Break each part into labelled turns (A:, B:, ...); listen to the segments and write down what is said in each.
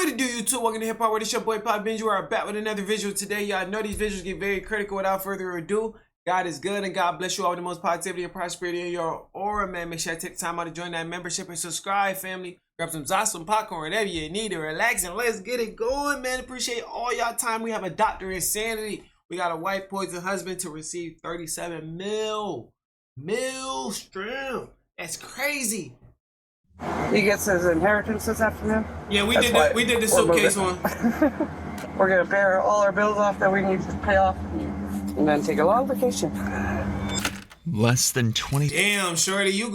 A: What it do, YouTube? Welcome to Hip Hop World. It's your boy Papa Benji. We're back with another visual today. Y'all know these visuals get very critical. Without further ado, God is good and God bless you all with the most positivity and prosperity in your aura, man. Make sure I take time out to join that membership and subscribe, family. Grab some awesome popcorn, whatever you need to relax, and let's get it going, man. Appreciate all y'all time. We have a Dr. Insanity. We got a white poison husband to receive 37 mil strength. That's crazy.
B: He gets his inheritance this afternoon.
A: Yeah, we did the suitcase one.
B: We're gonna pay all our bills off that we need to pay off, and then take a long vacation.
C: Less than 20.
A: Damn, shorty, you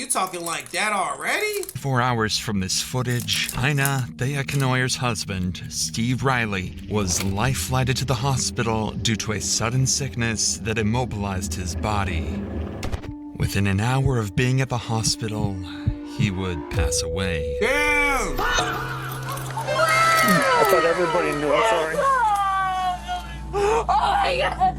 A: talking like that already?
C: 4 hours from this footage, Ina Thea-Knoyer's husband, Steve Riley, was life-flighted to the hospital due to a sudden sickness that immobilized his body. Within an hour of being at the hospital, he would pass away.
A: Damn!
B: I thought everybody knew. I'm sorry. Oh my God!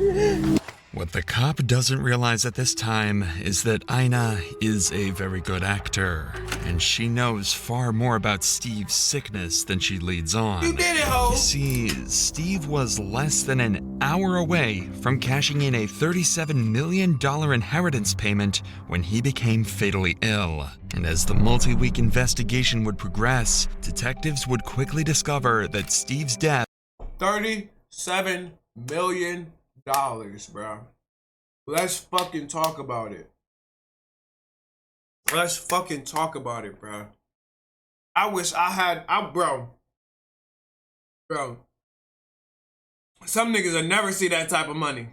C: What the cop doesn't realize at this time is that Ina is a very good actor, and she knows far more about Steve's sickness than she leads on.
A: You did it, ho!
C: You see, Steve was less than an hour away from cashing in a $37 million inheritance payment when he became fatally ill. And as the multi-week investigation would progress, detectives would quickly discover that Steve's death...
A: $37 million, bro. Let's fucking talk about it. Let's fucking talk about it, bro. I wish I had, bro. Some niggas will never see that type of money.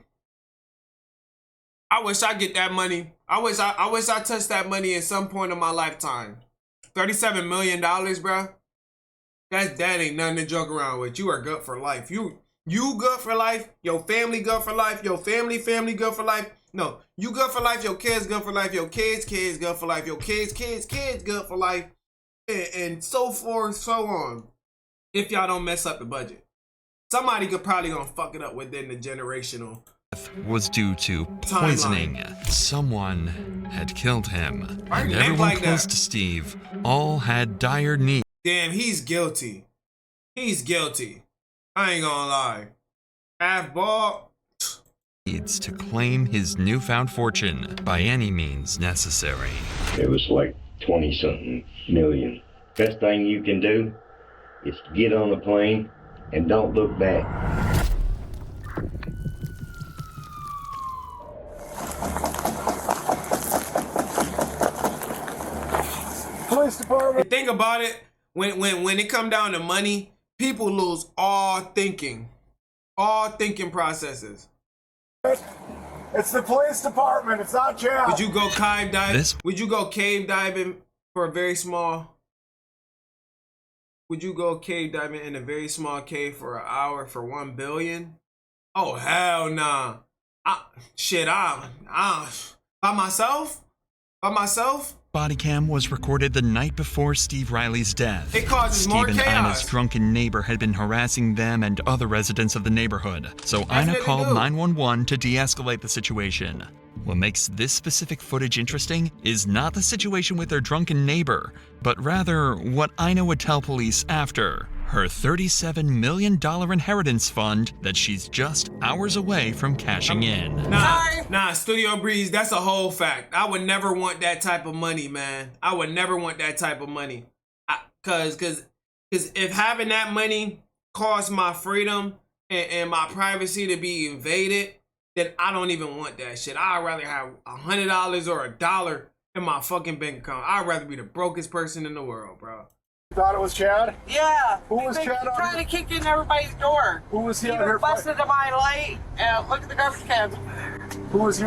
A: I wish I get that money. I wish I touched that money at some point in my lifetime. $37 million, bro. That ain't nothing to joke around with. You are good for life. You good for life. Your family good for life. Your family good for life. No, you good for life. Your kids good for life. Your kids good for life. Your kids good for life. And so forth, so on. If y'all don't mess up the budget. Somebody could probably gonna fuck it up within the generational.
C: Was due to poisoning.
A: Timeline.
C: Someone had killed him.
A: Why
C: And
A: you act
C: everyone
A: like
C: close
A: that?
C: to Steve all had dire needs.
A: Damn, he's guilty. He's guilty. I ain't gonna lie. Half ball.
C: To claim his newfound fortune by any means necessary.
D: It was like 20-something million. Best thing you can do is get on a plane and don't look back.
B: Police department.
A: Think about it. When it come down to money, people lose all thinking processes.
E: It's the police department. It's not jail.
A: Would you go cave diving? Would you go cave diving for a very small? Would you go cave diving in a very small cave for an hour for $1 billion? Oh hell nah. By myself?
C: Bodycam was recorded the night before Steve Riley's death.
A: It causes more
C: Steve and
A: chaos.
C: Ina's drunken neighbor had been harassing them and other residents of the neighborhood, so Ina
A: Definitely
C: called
A: do.
C: 911 to de-escalate the situation. What makes this specific footage interesting is not the situation with their drunken neighbor, but rather what Ina would tell police after. Her $37 million inheritance fund that she's just hours away from cashing in.
A: Nah, Studio Breeze, that's a whole fact. I would never want that type of money, man. I would never want that type of money. Cause if having that money caused my freedom and my privacy to be invaded, then I don't even want that shit. I'd rather have $100 or $1 in my fucking bank account. I'd rather be the brokest person in the world, bro.
E: You thought it was Chad?
B: Yeah.
E: Who was Chad on?
B: Trying to kick in everybody's door.
E: Who was he
B: He
E: out here
B: was busted to my light. And look at the garbage cans.
E: Who was he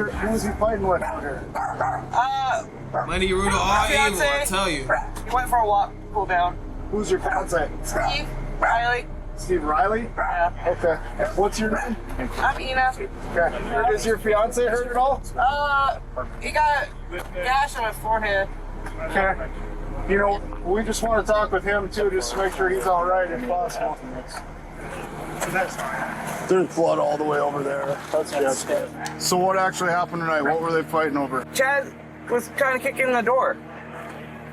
E: fighting with?
A: Money rule of all evil,
B: fiance.
A: I tell you.
B: He went for a walk, cool down.
E: Who's your fiance?
B: Steve Riley.
E: Steve Riley?
B: Yeah.
E: Okay. What's your name?
B: I'm Ina.
E: Okay. Is your fiance hurt at all?
B: He got gash on his forehead.
E: Okay. You know, we just want to talk with him too, just to make sure he's all right if possible. There's blood all the way over there. That's good. So what actually happened tonight? What were they fighting over?
B: Chad was trying to kick in the door.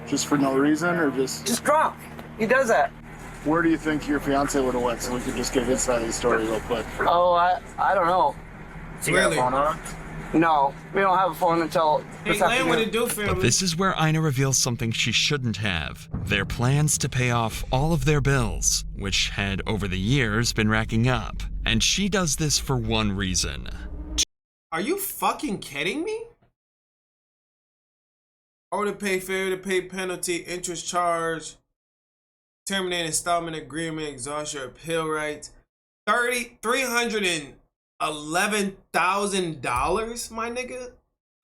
E: Just for no reason, or just?
B: Just drunk. He does that.
E: Where do you think your fiance would have went so we could just get his side of the story real quick?
B: Oh, I don't know.
E: So you got a phone on him?
B: No, we don't have a phone until this
A: Hey, what
B: afternoon.
A: it do, family?
C: But this is where Ina reveals something she shouldn't have. Their plans to pay off all of their bills, which had over the years been racking up. And she does this for one reason.
A: Are you fucking kidding me? Or to pay failure to pay penalty, interest charge, terminate installment agreement, exhaust your appeal rights. $311,000, my nigga.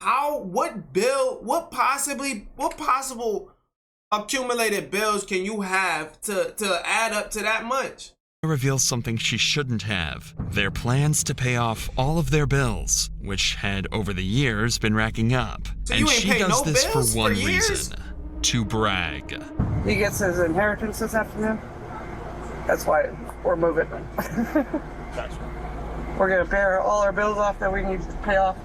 A: How? What bill? What possible accumulated bills can you have to add up to that much?
C: Reveals something she shouldn't have. Their plans to pay off all of their bills, which had over the years been racking up.
A: So
C: And
A: you ain't
C: she
A: paid
C: does
A: no
C: this for
A: bills
C: one
A: for years?
C: reason. To brag.
B: He gets his inheritance this afternoon. That's why we're moving. We're gonna pay all our bills off that we need to pay off.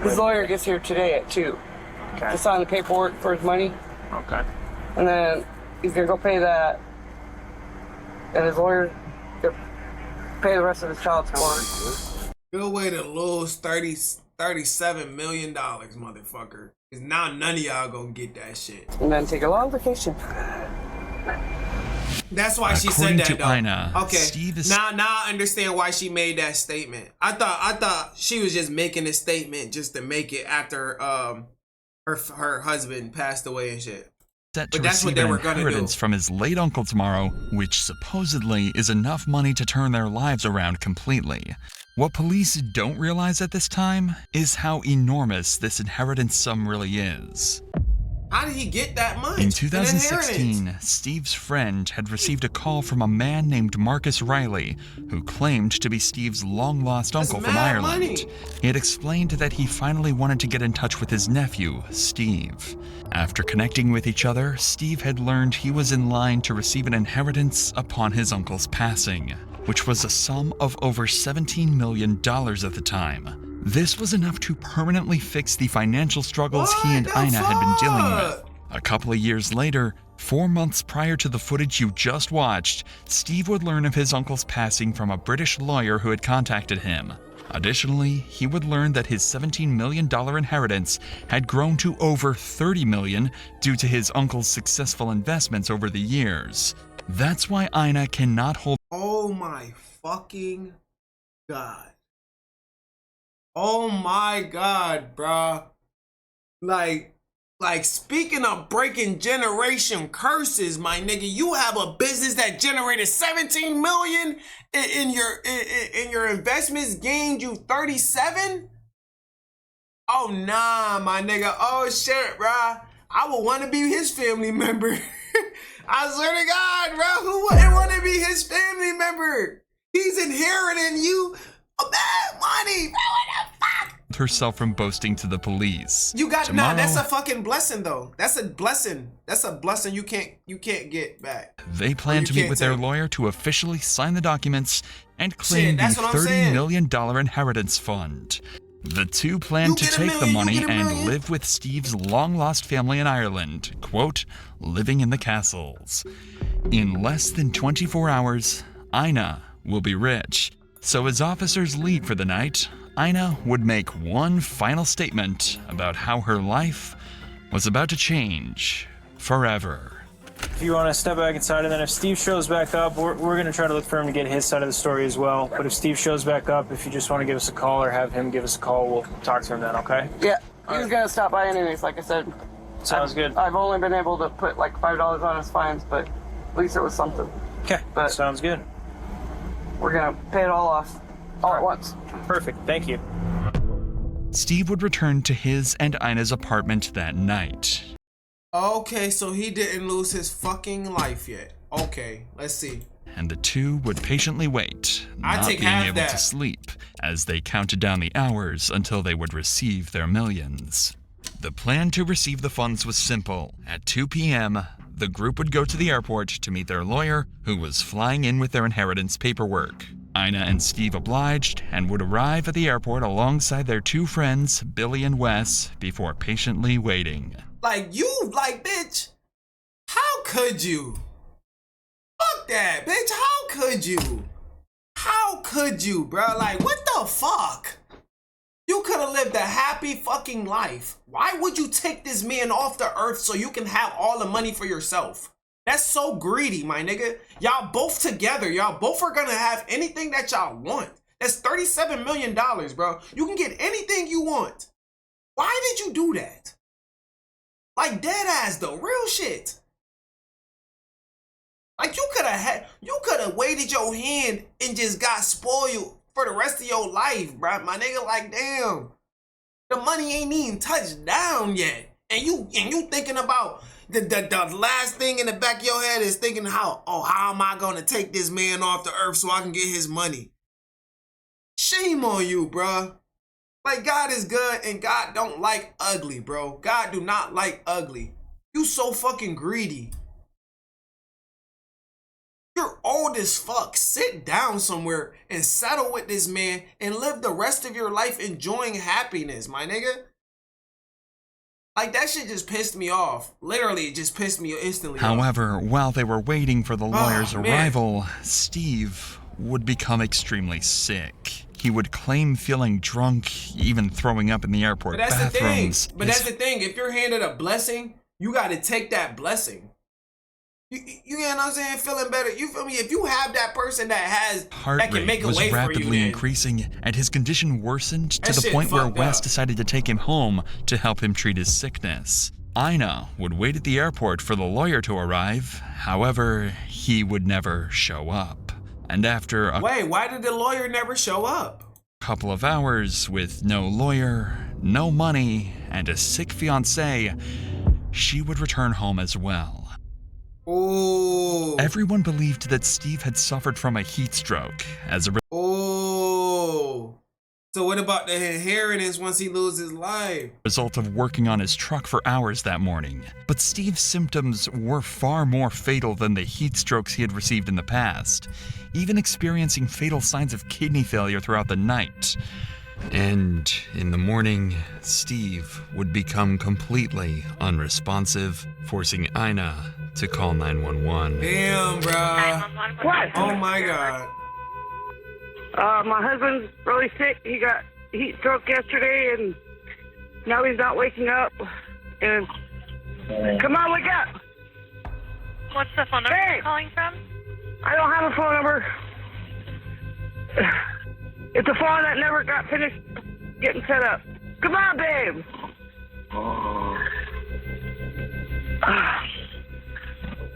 B: His lawyer gets here today at 2 to sign the paperwork for his money.
E: Okay.
B: And then he's gonna go pay that. And his lawyer gonna pay the rest of his child support.
A: Good way to lose $37 million, motherfucker. Cause now none of y'all gonna get that shit.
B: And then take a long vacation.
A: That's why she
C: According
A: said
C: to
A: that, though.
C: Ina,
A: Okay,
C: Steve is-
A: now I understand why she made that statement. I thought she was just making a statement just to make it after her husband passed away and shit.
C: Set
A: But
C: to
A: that's what
C: receive
A: they
C: an
A: were gonna
C: inheritance
A: do.
C: from his late uncle tomorrow, which supposedly is enough money to turn their lives around completely. What police don't realize at this time is how enormous this inheritance sum really is.
A: How did he get that much?
C: In
A: An
C: 2016,
A: inheritance?
C: Steve's friend had received a call from a man named Marcus Riley, who claimed to be Steve's long-lost
A: That's
C: uncle from
A: mad
C: Ireland.
A: money.
C: He had explained that he finally wanted to get in touch with his nephew, Steve. After connecting with each other, Steve had learned he was in line to receive an inheritance upon his uncle's passing, which was a sum of over $17 million at the time. This was enough to permanently fix the financial struggles he and
A: What the
C: Ina had been dealing with.
A: fuck?
C: A couple of years later, 4 months prior to the footage you just watched, Steve would learn of his uncle's passing from a British lawyer who had contacted him. Additionally, he would learn that his $17 million inheritance had grown to over $30 million due to his uncle's successful investments over the years. That's why Ina cannot hold
A: Oh my fucking god. Oh my god, bruh. Like speaking of breaking generation curses, my nigga, you have a business that generated 17 million in your investments, gained you 37? Oh nah, my nigga. Oh shit, bruh. I would want to be his family member. I swear to God, bro, who wouldn't want to be his family member? He's inheriting you bad money, bro. What the fuck?
C: herself from boasting to the police.
A: You got
C: Tomorrow,
A: nah. That's a fucking blessing, though. That's a blessing. That's a blessing you can't get back.
C: They plan
A: you
C: to meet
A: can't
C: with their
A: take.
C: lawyer to officially sign the documents and claim
A: that's
C: the
A: what I'm
C: $30
A: saying.
C: million inheritance fund. The two plan
A: You
C: to
A: get a
C: take the
A: million,
C: money
A: you get a
C: and
A: million.
C: live with Steve's long-lost family in Ireland, quote, living in the castles. In less than 24 hours, Ina will be rich. So as officers leave for the night, Ina would make one final statement about how her life was about to change forever.
F: If you want to step back inside, and then if Steve shows back up, we're going to try to look for him to get his side of the story as well. But if Steve shows back up, if you just want to give us a call or have him give us a call, we'll talk to him then, okay?
B: Yeah, he's gonna stop by anyways, like I said.
F: Sounds good.
B: I've only been able to put like $5 on his fines, but at least it was something.
F: Okay,
B: But-
F: sounds good.
B: We're gonna pay it all off, all at once.
F: Perfect, thank you.
C: Steve would return to his and Ina's apartment that night.
A: Okay, so he didn't lose his fucking life yet. Okay, let's see.
C: And the two would patiently wait,
A: I'd
C: not
A: take
C: being
A: half
C: able
A: that.
C: to sleep, as they counted down the hours until they would receive their millions. The plan to receive the funds was simple. At 2 p.m., the group would go to the airport to meet their lawyer, who was flying in with their inheritance paperwork. Ina and Steve obliged and would arrive at the airport alongside their two friends, Billy and Wes, before patiently waiting.
A: Like, bitch, how could you? that, bitch. How could you? How could you, bro? Like, what the fuck? You could have lived a happy fucking life. Why would you take this man off the earth so you can have all the money for yourself? That's so greedy, my nigga. Y'all both together. Y'all both are gonna have anything that y'all want. That's $37 million, bro. You can get anything you want. Why did you do that? Like, dead ass though, real shit. Like, you could have waited your hand and just got spoiled for the rest of your life, bro. My nigga, like, damn, the money ain't even touched down yet, and you thinking about the last thing in the back of your head is thinking how am I gonna take this man off the earth so I can get his money? Shame on you, bro. Like, God is good and God don't like ugly, bro. God do not like ugly. You so fucking greedy. You're old as fuck. Sit down somewhere and settle with this man and live the rest of your life enjoying happiness, my nigga. Like, that shit just pissed me off. Literally, it just pissed me instantly
C: However,
A: off.
C: while they were waiting for the lawyer's
A: man.
C: arrival, Steve would become extremely sick. He would claim feeling drunk, even throwing up in the airport
A: But that's
C: bathrooms.
A: the thing. But that's the thing. If you're handed a blessing, you got to take that blessing. You know what I'm saying? Feeling better. You feel me? If you have that person that can make a
C: was
A: way for you,
C: rapidly
A: then
C: increasing, and his condition worsened to
A: That
C: the
A: shit
C: point where
A: fucked
C: Wes
A: up.
C: decided to take him home to help him treat his sickness. Ina would wait at the airport for the lawyer to arrive. However, he would never show up. And after a
A: Wait, why did the lawyer never show up?
C: couple of hours with no lawyer, no money, and a sick fiance, she would return home as well.
A: Ooh.
C: Everyone believed that Steve had suffered from a heat stroke as a
A: Ooh. So what about the inheritance once he loses his life?
C: result of working on his truck for hours that morning. But Steve's symptoms were far more fatal than the heat strokes he had received in the past, even experiencing fatal signs of kidney failure throughout the night. And in the morning, Steve would become completely unresponsive, forcing Ina to call 911.
A: Damn, bro.
B: What?
A: Oh my God.
B: My husband's really sick. He got heat stroke yesterday, and now he's not waking up. And come on, wake up!
G: What's the phone number
B: Hey!
G: you're calling from?
B: I don't have a phone number. It's a phone that never got finished getting set up. Come on, babe.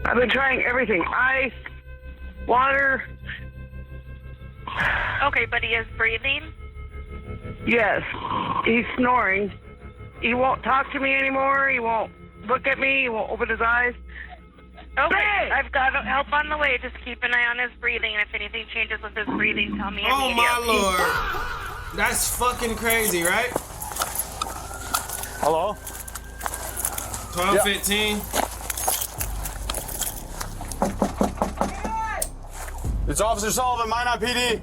B: I've been trying everything. Ice, water.
G: Okay, but he is breathing.
B: Yes, he's snoring. He won't talk to me anymore. He won't look at me. He won't open his eyes.
G: Okay,
B: Hey!
G: I've got help on the way. Just keep an eye on his breathing, and if anything changes with his breathing, tell me
A: Oh my
G: immediately.
A: Lord. That's fucking crazy, right?
E: Hello?
A: 12:15.
E: It's Officer Sullivan, Minot PD.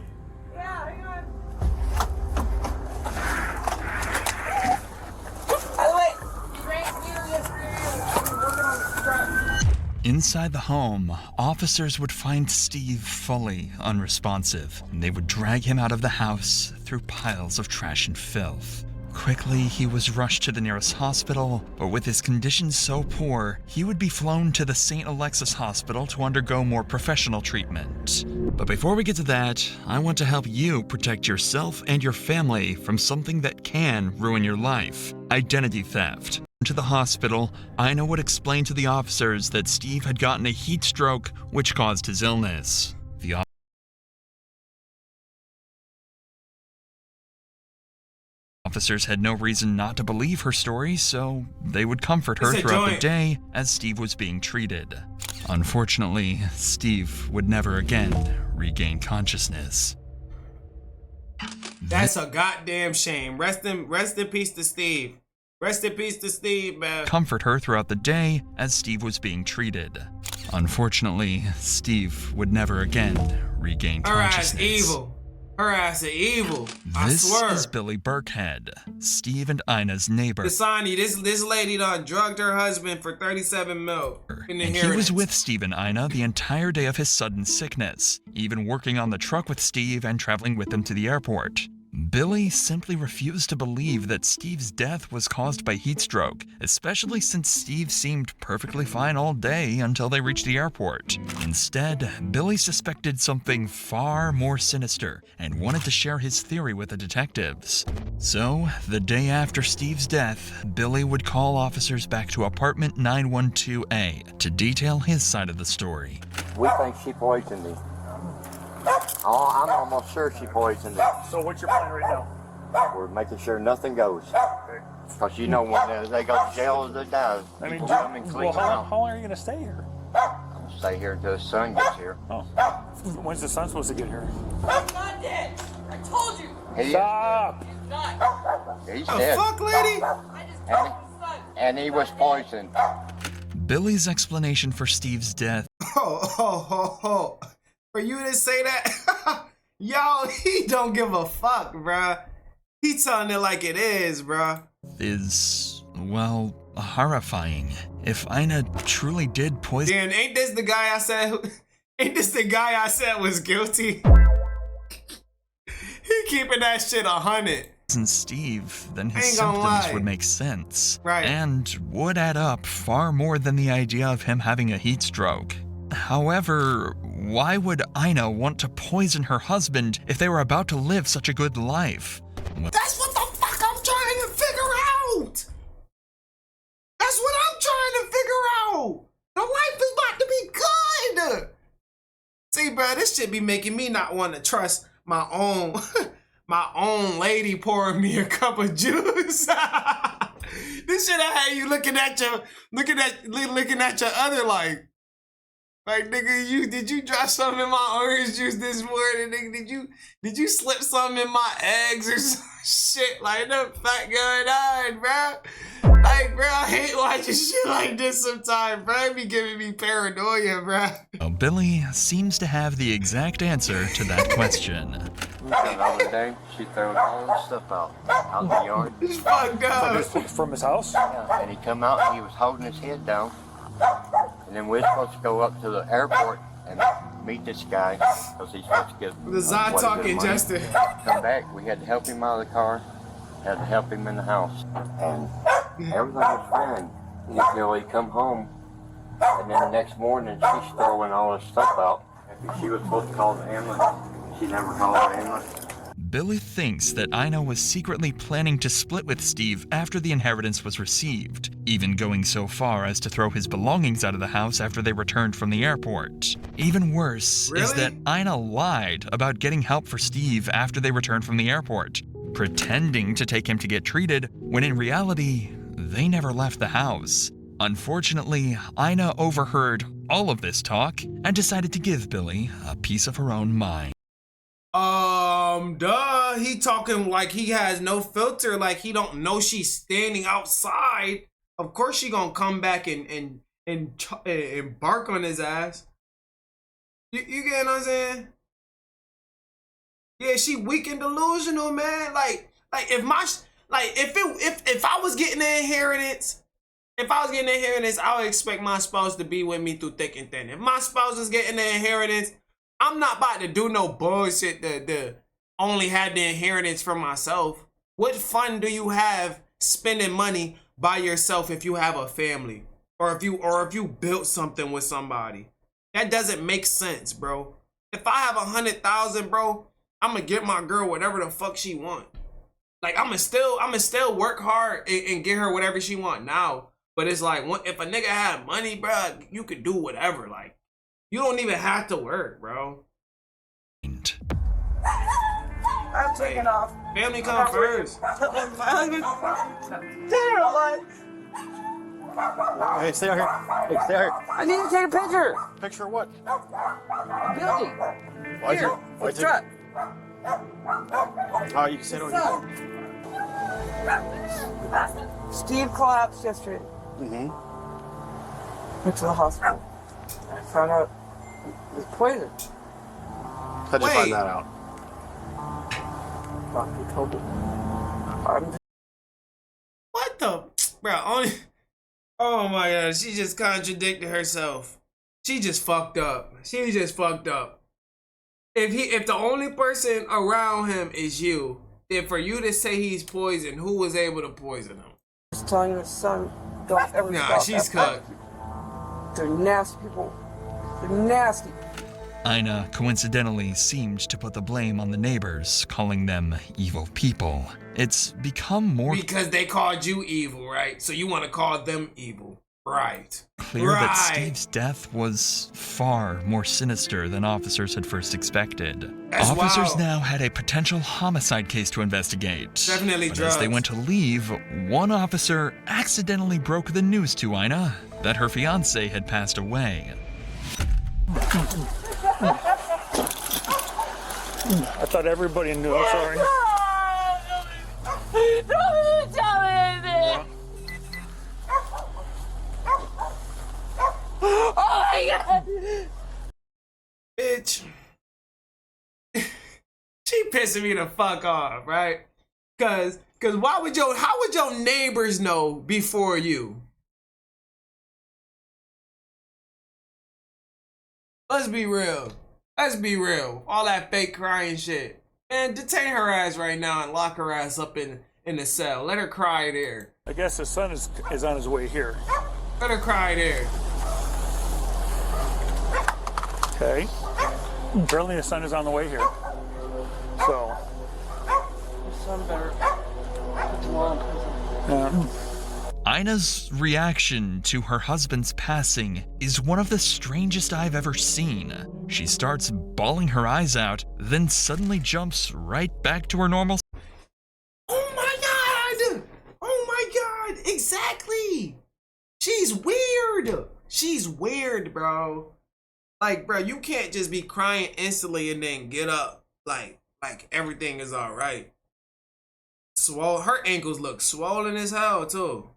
C: Inside the home, officers would find Steve fully unresponsive, and they would drag him out of the house through piles of trash and filth. Quickly, he was rushed to the nearest hospital, but with his condition so poor, he would be flown to the St. Alexis Hospital to undergo more professional treatment. But before we get to that, I want to help you protect yourself and your family from something that can ruin your life: identity theft. To the hospital, Ina would explain to the officers that Steve had gotten a heat stroke, which caused his illness. The officers had no reason not to believe her story, so they would comfort her
A: It's a
C: throughout the
A: joint.
C: day as Steve was being treated. Unfortunately, Steve would never again regain consciousness.
A: That's a goddamn shame. Rest in peace to Steve. Rest in peace to Steve, man.
C: Comfort her throughout the day as Steve was being treated. Unfortunately, Steve would never again regain
A: Her ass
C: consciousness.
A: evil. Her ass is evil. I
C: This
A: swear.
C: is Billy Burkhead, Steve and Ina's neighbor.
A: Dasani, this lady done drugged her husband for 37 mil in
C: And he was with Steve and Ina the entire day of his sudden sickness, even working on the truck with Steve and traveling with them to the airport. Billy simply refused to believe that Steve's death was caused by heat stroke, especially since Steve seemed perfectly fine all day until they reached the airport. Instead, Billy suspected something far more sinister and wanted to share his theory with the detectives. So, the day after Steve's death, Billy would call officers back to apartment 912A to detail his side of the story.
H: We think she poisoned him. Oh, I'm almost sure she poisoned him.
E: So what's your plan right now?
H: We're making sure nothing goes. Because you know when they go to jail, they die.
E: I mean,
H: People come and clean
E: well,
H: them out.
E: how long are you going to stay here?
H: I'll stay here until the sun gets here.
E: Oh. When's the sun supposed to get here?
I: I'm not dead. I told you.
E: Stop.
I: He's not.
H: He's
A: The
H: dead.
A: fuck, lady?
I: I just killed the son.
H: And he was poisoned.
C: Billy's explanation for Steve's death
A: Oh. For you to say that? Yo, he don't give a fuck, bruh. He telling it like it is, bruh.
C: is, well, horrifying. If Ina truly did poison
A: Damn, ain't this the guy I said was guilty? He keeping that shit 100.
C: Steve, then his
A: Ain't gonna
C: symptoms
A: lie.
C: would make sense.
A: Right.
C: And would add up far more than the idea of him having a heat stroke. However, why would Ina want to poison her husband if they were about to live such a good life?
A: That's what the fuck I'm trying to figure out. That's what I'm trying to figure out. The life is about to be good. See, bro, this shit be making me not want to trust my own my own lady pouring me a cup of juice. This shit I had you looking at your other like, nigga, did you drop something in my orange juice this morning? Nigga, did you slip something in my eggs or some shit? Like, the fuck going on, bro? Like, bro, I hate watching shit like this sometimes, bro. It be giving me paranoia, bro.
C: Well, Billy seems to have the exact answer to that question.
H: The other day, she threw all the stuff out in the yard.
A: It's fucked up.
E: From his house?
H: Yeah, and he come out and he was holding his head down. And then we're supposed to go up to the airport and meet this guy because he's supposed to get
A: The Zod talking, Justin.
H: Come back, we had to help him out of the car, had to help him in the house. And everything was fine until he come home. And then the next morning, she's throwing all this stuff out. She was supposed to call the ambulance. She never called the ambulance.
C: Billy thinks that Ina was secretly planning to split with Steve after the inheritance was received, even going so far as to throw his belongings out of the house after they returned from the airport. Even worse is that Ina lied about getting help for Steve after they returned from the airport, pretending to take him to get treated when in reality, they never left the house. Unfortunately, Ina overheard all of this talk and decided to give Billy a piece of her own mind.
A: Duh. He talking like he has no filter, like he don't know she's standing outside. Of course she gonna come back and bark on his ass. You get what I'm saying? Yeah, she weak and delusional, man. Like if I was getting the inheritance, I would expect my spouse to be with me through thick and thin. If my spouse is getting the inheritance, I'm not about to do no bullshit to only have the inheritance for myself. What fun do you have spending money by yourself if you have a family? Or if you built something with somebody? That doesn't make sense, bro. If I have 100,000, bro, I'm gonna get my girl whatever the fuck she want. Like I'ma still work hard and get her whatever she want now. But it's like, if a nigga had money, bro, you could do whatever. Like, you don't even have to work, bro.
B: I'm taking off.
A: Family come first.
B: My husband. Dead or alive.
E: Hey, stay out here. Hey, stay out here.
B: I need to take a picture.
E: Picture of what?
B: Billy.
E: Why'd
B: Here,
E: you?
B: with truck.
E: Oh, you can sit over here.
B: Steve collapsed yesterday.
E: Mm-hmm.
B: Went to the hospital. I found out it was poison.
E: How'd you
A: Wait.
E: find that out?
A: What the, bro? Only. Oh my god, she just contradicted herself. She just fucked up. She just fucked up. If the only person around him is you, then for you to say he's poisoned, who was able to poison him?
J: Just telling your son, don't ever
A: Nah,
J: stop
A: she's
J: that.
A: cooked.
J: They're nasty people. They're nasty.
C: Ina coincidentally seemed to put the blame on the neighbors, calling them evil people. It's become more
A: Because they called you evil, right? So you want to call them evil. Right.
C: clear that Steve's death was far more sinister than officers had first expected.
A: That's
C: Officers
A: wild.
C: now had a potential homicide case to investigate.
A: Definitely
C: but
A: drugs.
C: as they went to leave, one officer accidentally broke the news to Ina that her fiancé had passed away.
E: I thought everybody knew. I'm sorry.
I: Don't tell me anything. Oh my god.
A: Bitch. She pissing me the fuck off, right? Cause how would your neighbors know before you? Let's be real. Let's be real. All that fake crying shit. Man, detain her ass right now and lock her ass up in the cell. Let her cry there.
E: I guess the son is on his way here.
A: Let her cry there.
E: Okay. Apparently the son is on the way here. So.
J: Your son better put the law in prison.
C: Ina's reaction to her husband's passing is one of the strangest I've ever seen. She starts bawling her eyes out, then suddenly jumps right back to her normal.
A: Oh my god! Oh my god! Exactly! She's weird! She's weird, bro. Like, bro, you can't just be crying instantly and then get up like everything is alright. Her ankles look swollen as hell, too.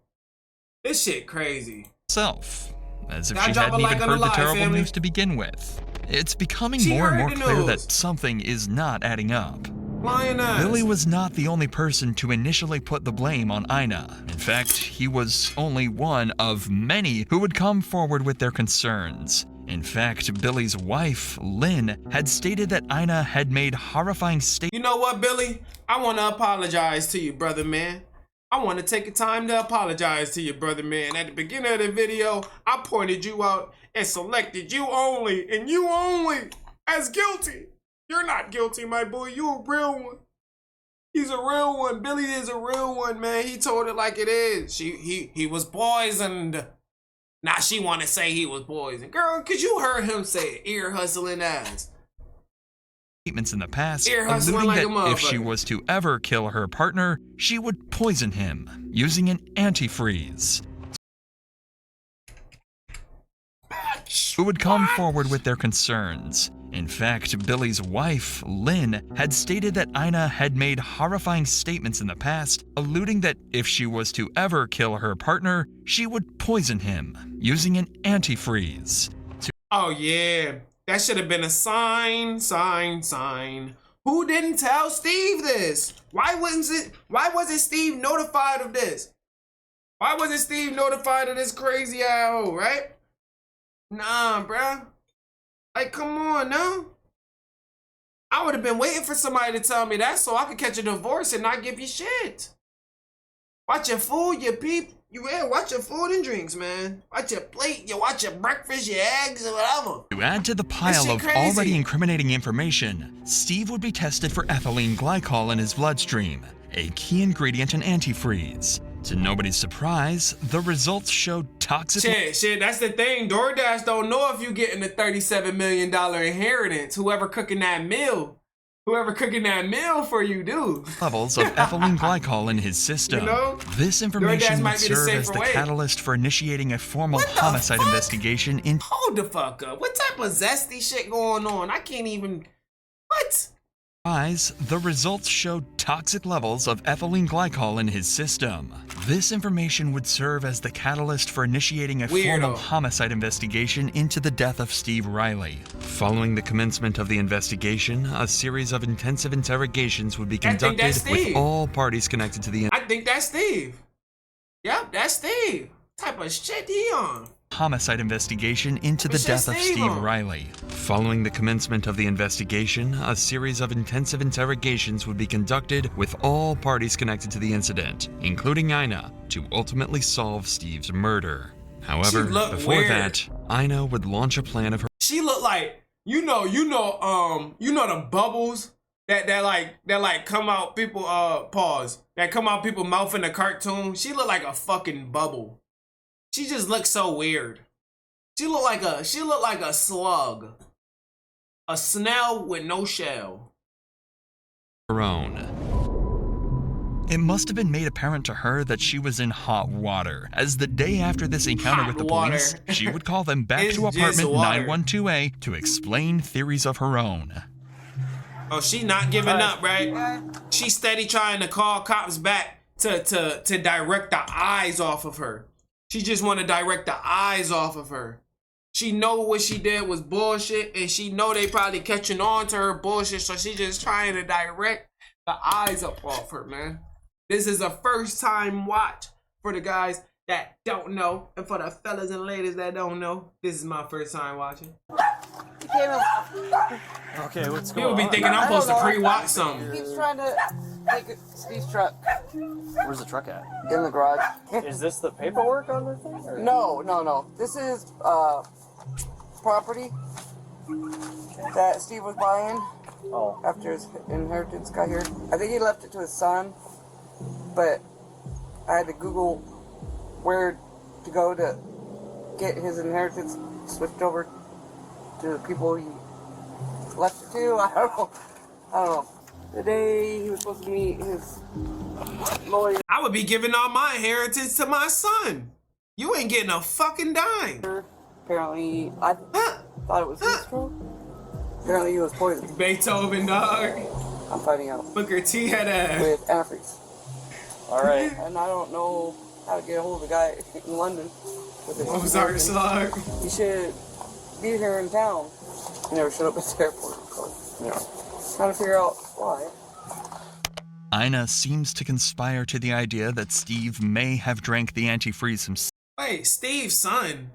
A: This shit crazy.
C: Self, as if
A: Gotta
C: she
A: drop
C: hadn't
A: a like
C: even
A: on the
C: heard the
A: live,
C: terrible
A: family.
C: news to begin with. It's becoming
A: She
C: more and
A: heard
C: more
A: the
C: clear
A: news.
C: that something is not adding up.
A: Lying ass.
C: Billy was not the only person to initially put the blame on Ina. In fact, he was only one of many who would come forward with their concerns. In fact, Billy's wife, Lynn, had stated that Ina had made horrifying statements.
A: You know what, Billy? I want to apologize to you, brother man. I want to take a time to apologize to you, brother man. At the beginning of the video, I pointed you out and selected you only, and you only, as guilty. You're not guilty, my boy. You a real one. He's a real one. Billy is a real one, man. He told it like it is. He was poisoned. Now she want to say he was poisoned. Girl, cause you heard him say it, ear hustling ass.
C: Statements in the past,
A: Ear hustling
C: alluding
A: like
C: that
A: a
C: if she
A: motherfucker.
C: was to ever kill her partner, she would poison him using an antifreeze. Who would come forward with their concerns. In fact, Billy's wife, Lynn, had stated that Ina had made horrifying statements in the past, alluding that if she was to ever kill her partner, she would poison him using an antifreeze.
A: Oh yeah, that should have been a sign. Who didn't tell Steve this? Why wasn't Steve notified of this? Why wasn't Steve notified of this crazy ass, right? Nah, bruh. Like, come on, no. I would have been waiting for somebody to tell me that so I could catch a divorce and not give you shit. Watch your food, your peep. Watch your food and drinks, man. Watch your plate, you watch your breakfast, your eggs, or whatever.
C: To add to the pile
A: shit
C: of
A: crazy.
C: already incriminating information, Steve would be tested for ethylene glycol in his bloodstream, a key ingredient in antifreeze. To nobody's surprise, the results showed toxic.
A: Shit, that's the thing. DoorDash don't know if you getting a $37 million inheritance. Whoever cooking that meal for you, do.
C: Levels of ethylene glycol in his system.
A: You know?
C: This
A: DoorDash
C: information would
A: might be the
C: serve as
A: safer
C: the
A: way.
C: catalyst for initiating a formal
A: What the
C: homicide
A: fuck?
C: investigation in.
A: Hold the fuck up. What type of zesty shit going on? I can't even. What?
C: The results showed toxic levels of ethylene glycol in his system. This information would serve as the catalyst for initiating a formal homicide investigation into the death of Steve Riley. Following the commencement of the investigation, a series of intensive interrogations would be conducted with all parties connected to the
A: I think that's Steve. Yep, that's Steve. What type of shit he on?
C: Homicide investigation into the death of Steve Riley. Following the commencement of the investigation, a series of intensive interrogations would be conducted with all parties connected to the incident, including Ina, to ultimately solve Steve's murder. However, before that, Ina would launch a plan of her.
A: She looked like, you know the bubbles that come out people that come out people mouth in the cartoon. She looked like a fucking bubble. She just looks so weird. She looked like a slug. A snail with no shell.
C: Her own. It must have been made apparent to her that she was in hot water, as the day after this encounter with the police, she would call them back to apartment 912A to explain theories of her own.
A: Oh, she not giving up, right? She steady trying to call cops back to direct the eyes off of her. She just want to direct the eyes off of her. She know what she did was bullshit, and she know they probably catching on to her bullshit, so she just trying to direct the eyes up off her, man. This is a first time watch for the guys that don't know, and for the fellas and ladies that don't know, this is my first time watching.
F: Okay, what's going on?
A: People be thinking I'm supposed to pre-watch something.
J: He's trying to take Steve's truck.
F: Where's the truck at?
J: In the garage.
F: Is this the paperwork on the thing? Or?
J: No. This is property that Steve was buying after his inheritance got here. I think he left it to his son, but I had to Google where to go to get his inheritance switched over to the people he left it to. I don't know. The day he was supposed to meet his lawyer.
A: I would be giving all my inheritance to my son. You ain't getting a fucking dime.
J: Apparently, I thought it was his stroke. Apparently, he was poisoned.
A: Beethoven, dog.
J: I'm finding out.
A: Booker T had a...
J: With antifreeze.
F: Alright.
J: And I don't know how to get a hold of the guy in London. With his
A: Mozart slug.
J: He should be here in town. He never showed up at the airport. So, trying to figure out why.
C: Ina seems to conspire to the idea that Steve may have drank the antifreeze himself.
A: Wait, Steve's son?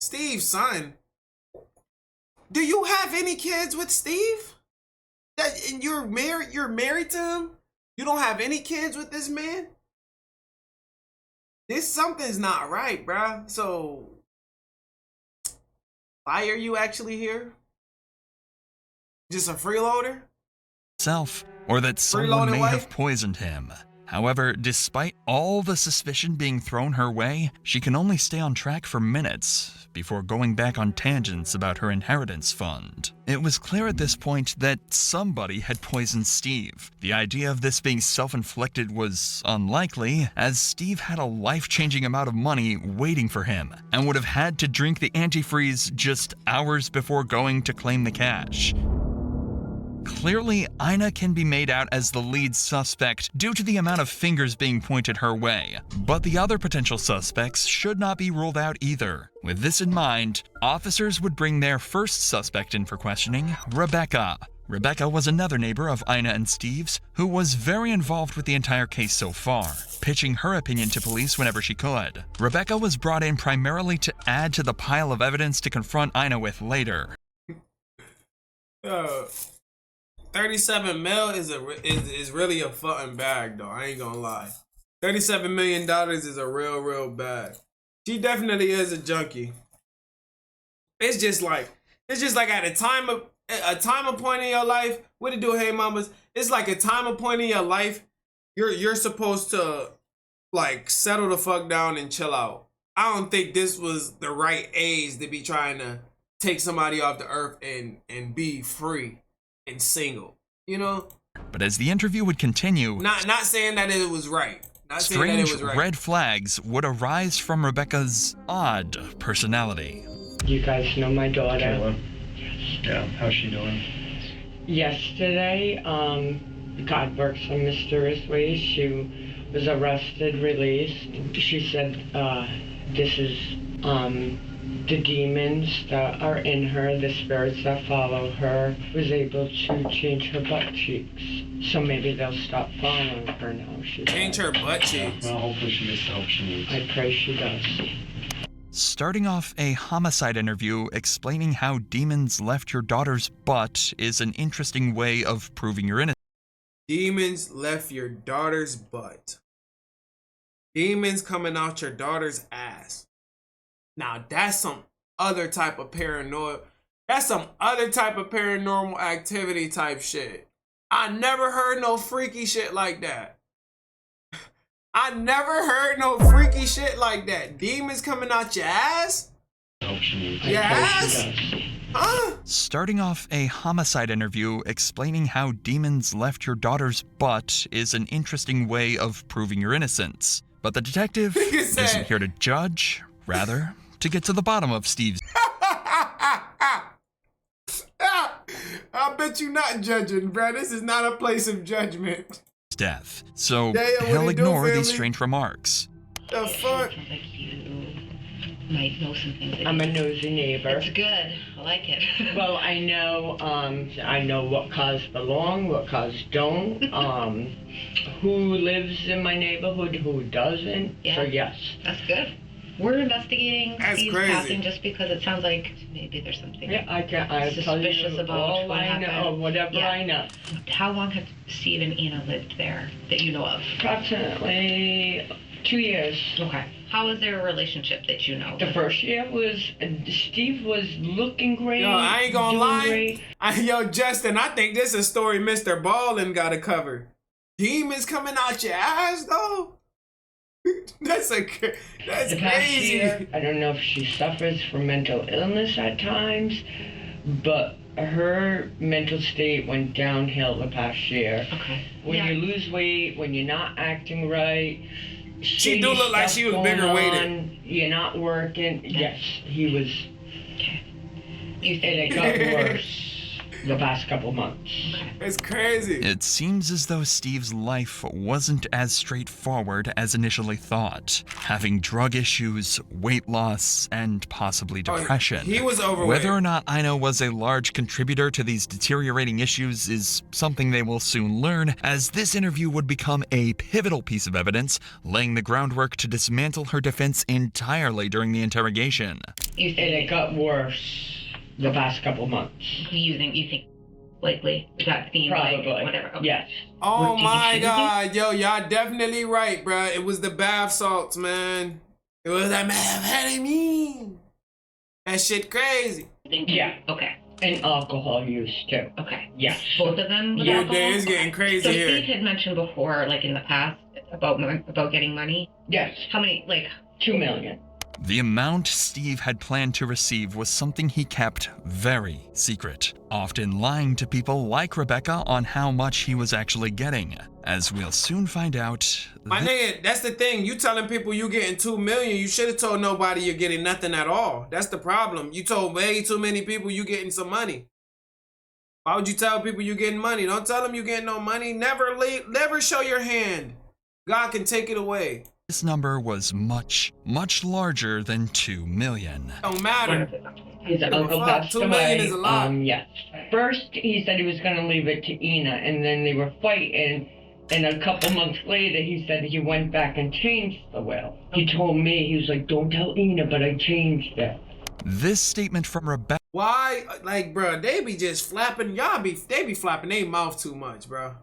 A: Steve's son? Do you have any kids with Steve? And you're married to him? You don't have any kids with this man? Something's not right, bruh. So, why are you actually here? Just a freeloader?
C: Or that someone may have poisoned him. However, despite all the suspicion being thrown her way, she can only stay on track for minutes before going back on tangents about her inheritance fund. It was clear at this point that somebody had poisoned Steve. The idea of this being self-inflicted was unlikely, as Steve had a life-changing amount of money waiting for him, and would have had to drink the antifreeze just hours before going to claim the cash. Clearly, Ina can be made out as the lead suspect due to the amount of fingers being pointed her way, but the other potential suspects should not be ruled out either. With this in mind, officers would bring their first suspect in for questioning, Rebecca. Rebecca was another neighbor of Ina and Steve's, who was very involved with the entire case so far, pitching her opinion to police whenever she could. Rebecca was brought in primarily to add to the pile of evidence to confront Ina with later.
A: 37 mil is really a fucking bag, though. I ain't gonna lie. $37 million is a real bag. She definitely is a junkie. It's just like at a time point in your life. What it do, hey mamas? It's like a time point in your life. You're supposed to like settle the fuck down and chill out. I don't think this was the right age to be trying to take somebody off the earth and be free and single, you know?
C: But as the interview would continue,
A: not saying that it was right.
C: Strange red flags would arise from Rebecca's odd personality.
K: You guys know my daughter?
L: Kayla. Yeah, how's she doing?
K: yesterday, God works in mysterious ways. She was arrested, released. She said, this is, the demons that are in her, the spirits that follow her, was able to change her butt cheeks. So maybe they'll stop following her now.
A: Change her butt cheeks.
K: Well, hopefully she gets the help she needs. I pray she does.
C: Starting off a homicide interview explaining how demons left your daughter's butt is an interesting way of proving your innocence.
A: Demons left your daughter's butt. Demons coming out your daughter's ass. Now that's some other type of paranoia. That's some other type of paranormal activity type shit. I never heard no freaky shit like that. I never heard no freaky shit like that. Demons coming out your ass? Your ass? Huh?
C: Starting off a homicide interview explaining how demons left your daughter's butt is an interesting way of proving your innocence. But the detective isn't here to judge, rather to get to the bottom of Steve's
A: I bet you not judging, bro. This is not a place of judgment.
C: death, so
A: Yeah,
C: he'll ignore
A: family?
C: these strange remarks.
A: The fuck?
L: Like you might know some things.
K: I'm a nosy neighbor.
L: That's good. I like it.
K: Well, I know what cars belong, what cars don't, who lives in my neighborhood, who doesn't.
L: Yeah.
K: So yes.
L: That's good. We're investigating
A: That's
L: Steve's
A: crazy.
L: passing just because it sounds like maybe there's something
K: Yeah, I tell
L: suspicious
K: you
L: about
K: all
L: what
K: I
L: happened.
K: know, whatever
L: Yeah.
K: I know.
L: How long have Steve and Ina lived there that you know of?
K: Approximately 2 years.
L: Okay. How is their relationship that you know?
K: The first year was, Steve was looking great.
A: Yo, I ain't gonna
K: doing
A: lie.
K: great.
A: Yo, Justin, I think this is a story Mr. Ballin got to cover. Demons coming out your ass, though? That's
K: The past
A: crazy.
K: year, I don't know if she suffers from mental illness at times, but her mental state went downhill the past year.
L: Okay.
K: When
L: Yeah.
K: you lose weight, when you're not acting right,
A: She do look like she was bigger weighted.
K: You're not working. Yes, he was,
L: Okay.
K: and it got worse the past couple months.
A: It's crazy.
C: It seems as though Steve's life wasn't as straightforward as initially thought. Having drug issues, weight loss, and possibly depression.
A: He was overweight.
C: Whether or not Ina was a large contributor to these deteriorating issues is something they will soon learn, as this interview would become a pivotal piece of evidence, laying the groundwork to dismantle her defense entirely during the interrogation.
K: And it got worse the past couple months.
L: You think likely that theme,
K: Probably.
L: like whatever. Okay.
K: Yes.
A: Oh
L: What, do you
A: my
L: think she
A: God, yo, y'all definitely right, bruh. It was the bath salts, man. It was that methamphetamine. That shit crazy.
K: Yeah.
L: Okay.
K: And alcohol use too.
L: Okay.
K: Yes.
L: Both of them. with
K: Yeah.
L: alcohol?
A: It's getting crazy
L: So
A: here.
L: Steve had mentioned before, like in the past, about getting money.
K: Yes.
L: How many? Like
K: 2 million.
C: The amount Steve had planned to receive was something he kept very secret, often lying to people like Rebecca on how much he was actually getting. As we'll soon find out,
A: My nigga, that's the thing. You telling people you getting 2 million, you should have told nobody you're getting nothing at all. That's the problem. You told way too many people you getting some money. Why would you tell people you getting money? Don't tell them you getting no money. Never show your hand. God can take it away.
C: this number was much, much larger than 2 million.
A: Don't matter.
K: His uncle passed
A: 2 million
K: away.
A: is a lot.
K: Yes. First, he said he was going to leave it to Ina, and then they were fighting. And a couple months later, he said he went back and changed the will. He told me, he was like, don't tell Ina, but I changed it.
C: This statement from Rebecca
A: Why? Like, bro, they be just flapping. They be flapping their mouth too much, bro.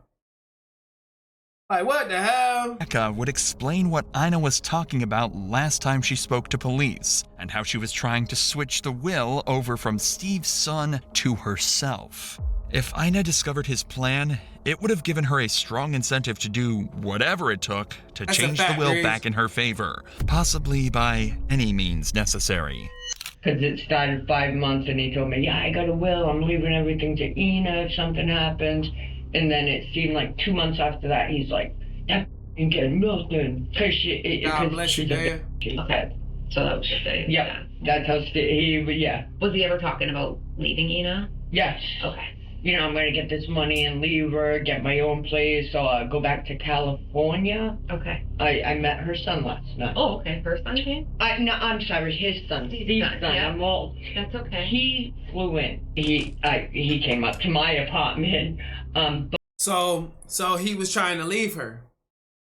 A: Like, what the hell?
C: would explain what Ina was talking about last time she spoke to police, and how she was trying to switch the will over from Steve's son to herself. If Ina discovered his plan, it would have given her a strong incentive to do whatever it took to
A: That's a
C: change the
A: fact,
C: will
A: Grace.
C: back in her favor, possibly by any means necessary.
K: Because it started 5 months, and he told me, yeah, I got a will. I'm leaving everything to Ina if something happens. And then it seemed like 2 months after that, he's like, that ain't getting nothing.
A: God bless you, Daya.
L: Okay. So that was just a
K: Yeah, that's how yeah.
L: Was he ever talking about leaving Ina?
K: Yes.
L: Okay.
K: you know, I'm gonna get this money and leave her, get my own place, go back to California.
L: Okay.
K: I met her son last night.
L: Oh, okay. Her son came?
K: No, I'm sorry, his son. Steve's son.
L: Yeah.
K: I'm old.
L: That's okay.
K: He flew in. He came up to my apartment.
A: So he was trying to leave her.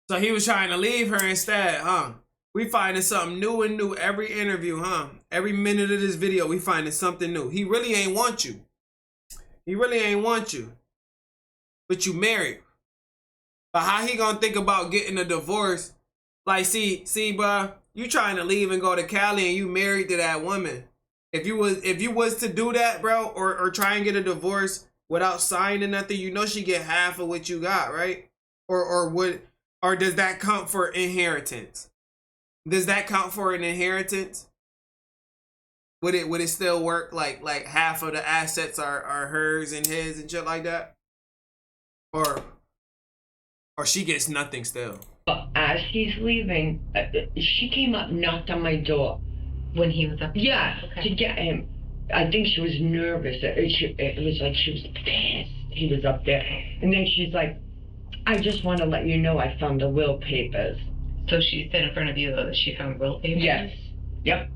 A: So he was trying to leave her instead, huh? We finding something new and new every interview, huh? Every minute of this video, we finding something new. He really ain't want you. He really ain't want you. But you married. But how he gonna think about getting a divorce? Like, see, bruh, you trying to leave and go to Cali and you married to that woman. If you was to do that, bro, or try and get a divorce without signing nothing, you know she get half of what you got, right? Or does that count for inheritance? Does that count for an inheritance? Would it still work like half of the assets are hers and his and shit like that? Or she gets nothing still?
K: But as he's leaving, she came up, knocked on my door.
L: When he was up there?
K: Yeah,
L: okay.
K: to get him. I think she was nervous. It was like she was pissed he was up there. And then she's like, I just want to let you know I found the will papers.
L: So she said in front of you, though, that she found will papers?
K: Yes. Yep.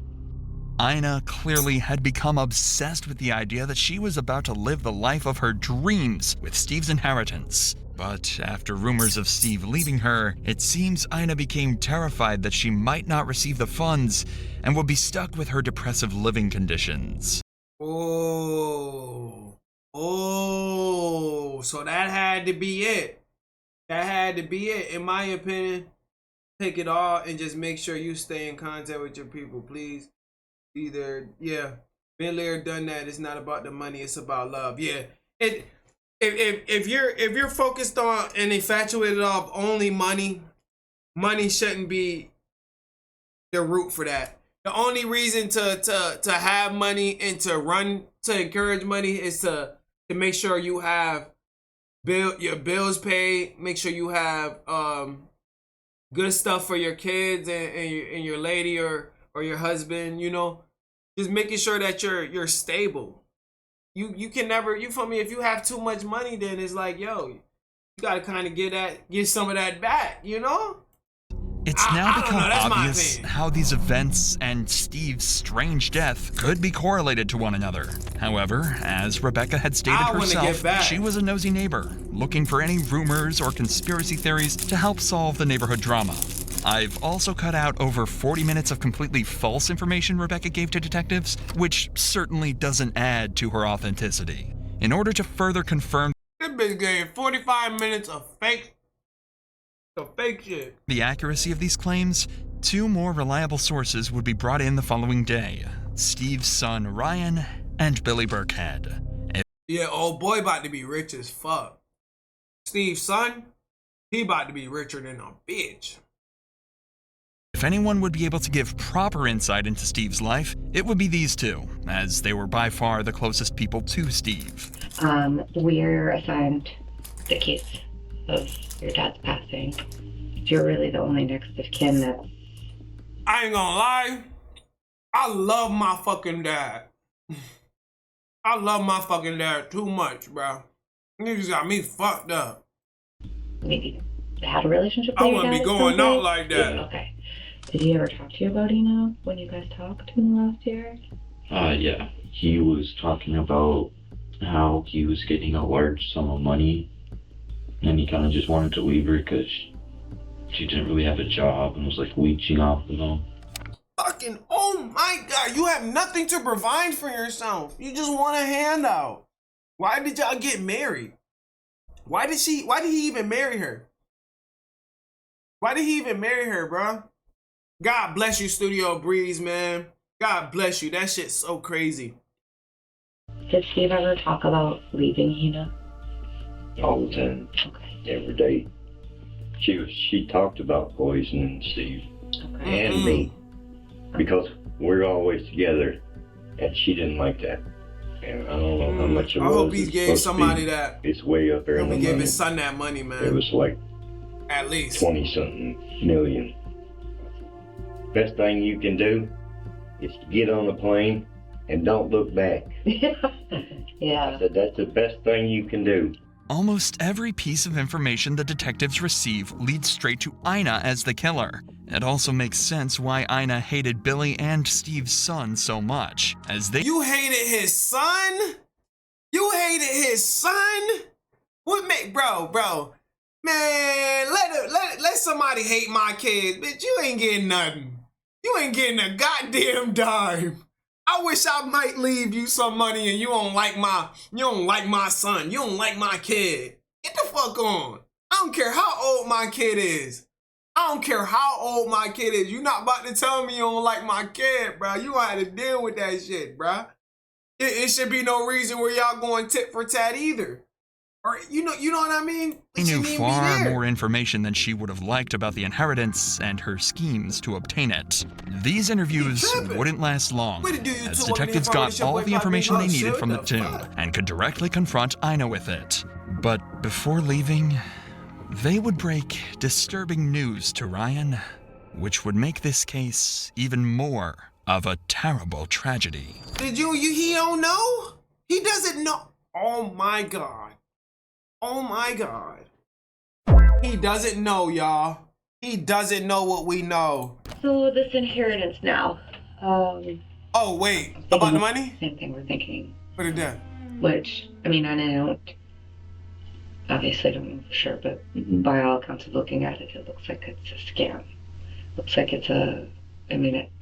C: Ina clearly had become obsessed with the idea that she was about to live the life of her dreams with Steve's inheritance. But after rumors of Steve leaving her, it seems Ina became terrified that she might not receive the funds and would be stuck with her depressive living conditions.
A: Oh, so that had to be it. That had to be it, in my opinion. Take it all and just make sure you stay in contact with your people, please. Either, yeah, been there, done that. It's not about the money, it's about love. Yeah, if you're focused on and infatuated off only money shouldn't be the root for that. The only reason to have money and to encourage money is to make sure you have your bills paid, make sure you have good stuff for your kids and your lady or your husband, you know. Just making sure that you're stable. You can never, you feel me? If you have too much money, then it's like, yo, you gotta kind of get some of that back, you know?
C: It's now become obvious how these events and Steve's strange death could be correlated to one another. However, as Rebecca had stated herself, she was a nosy neighbor, looking for any rumors or conspiracy theories to help solve the neighborhood drama. I've also cut out over 40 minutes of completely false information Rebecca gave to detectives, which certainly doesn't add to her authenticity. In order to further confirm
A: this bitch gave 45 minutes of fake shit.
C: The accuracy of these claims, 2 more reliable sources would be brought in the following day: Steve's son Ryan and Billy Burkhead.
A: Yeah, old boy about to be rich as fuck. Steve's son, he about to be richer than a bitch.
C: If anyone would be able to give proper insight into Steve's life, it would be these two, as they were by far the closest people to Steve.
L: We're assigned the case of your dad's passing. You're really the only next of kin that...
A: I ain't gonna lie, I love my fucking dad. I love my fucking dad too much, bro. Niggas got me fucked up.
L: Maybe they had a relationship with
A: I
L: your
A: wouldn't
L: dad
A: be going out like that.
L: Yeah, okay. Did he ever talk to you about Eno when you guys talked in the last year?
M: Yeah. He was talking about how he was getting a large sum of money and he kind of just wanted to leave her because she didn't really have a job and was like leeching off of him.
A: Fucking, oh my God, you have nothing to provide for yourself. You just want a handout. Why did y'all get married? Why did he even marry her? Why did he even marry her, bro? God bless you, Studio Breeze, man. God bless you. That shit's so crazy.
L: Did Steve ever talk about leaving Eno?
D: All the time.
L: Okay.
D: Every day. She talked about poisoning Steve and me because we're always together, and she didn't like that. And I don't know how much it was.
A: I hope he gave somebody that.
D: It's way up there.
A: He gave his son that money, man.
D: It was like
A: at least
D: 20-something million. Best thing you can do is to get on a plane and don't look back.
L: Yeah, Yeah.
D: I said, that's the best thing you can do.
C: Almost every piece of information the detectives receive leads straight to Ina as the killer. It also makes sense why Ina hated Billy and Steve's son so much, as they—
A: You hated his son? You hated his son? What make, bro, man, let somebody hate my kids, bitch. You ain't getting nothing. You ain't getting a goddamn dime. I wish I might leave you some money and you don't like my son. You don't like my kid. Get the fuck on. I don't care how old my kid is. I don't care how old my kid is. You not about to tell me you don't like my kid, bro. You gonna have to deal with that shit, bro. It should be no reason where y'all going tit for tat either. Or you know what I mean?
C: He knew far more information than she would have liked about the inheritance and her schemes to obtain it. These interviews wouldn't last long, as detectives got all the information they needed from the two and could directly confront Ina with it. But before leaving, they would break disturbing news to Ryan, which would make this case even more of a terrible tragedy.
A: Did he don't know? He doesn't know. Oh my God. Oh my God. He doesn't know, y'all. He doesn't know what we know.
L: So this inheritance now.
A: Oh, wait. About the money?
L: Same thing we're thinking.
A: What it done?
L: Which, I mean, I don't obviously don't know for sure, but by all accounts of looking at it, it looks like it's a scam. Looks like it's the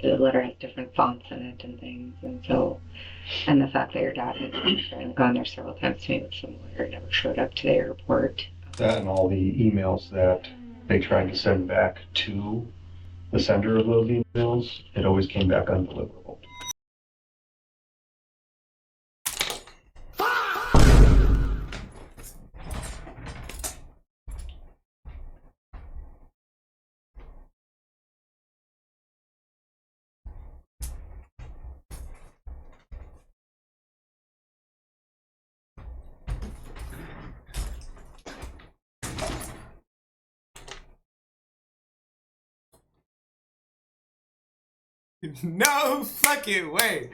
L: letter has different fonts in it and things, and the fact that your dad had gone there several times to meet with some lawyer, never showed up to the airport.
E: That and all the emails that they tried to send back to the sender of those emails, it always came back undeliverable.
A: No fucking way.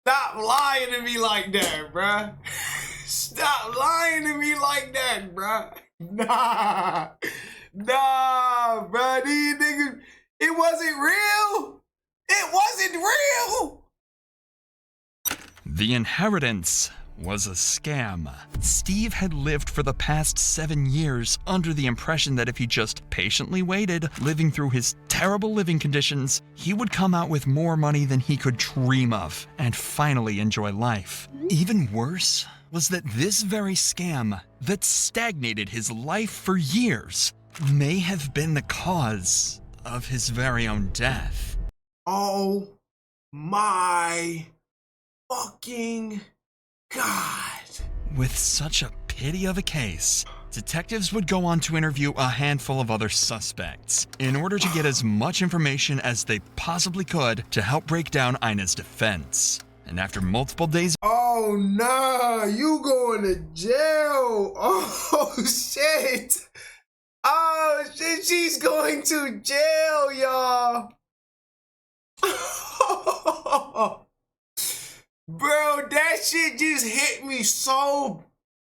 A: Stop lying to me like that, bruh. Stop lying to me like that, bruh. Nah, bruh. These niggas, it wasn't real. It wasn't real.
C: The inheritance was a scam. Steve had lived for the past 7 years under the impression that if he just patiently waited, living through his terrible living conditions, he would come out with more money than he could dream of and finally enjoy life. Even worse was that this very scam that stagnated his life for years may have been the cause of his very own death.
A: Oh my fucking God.
C: With such a pity of a case, detectives would go on to interview a handful of other suspects in order to get as much information as they possibly could to help break down Ina's defense. And after multiple days—
A: Oh no, you going to jail. Oh shit. Oh shit, she's going to jail, y'all. Bro, that shit just hit me so...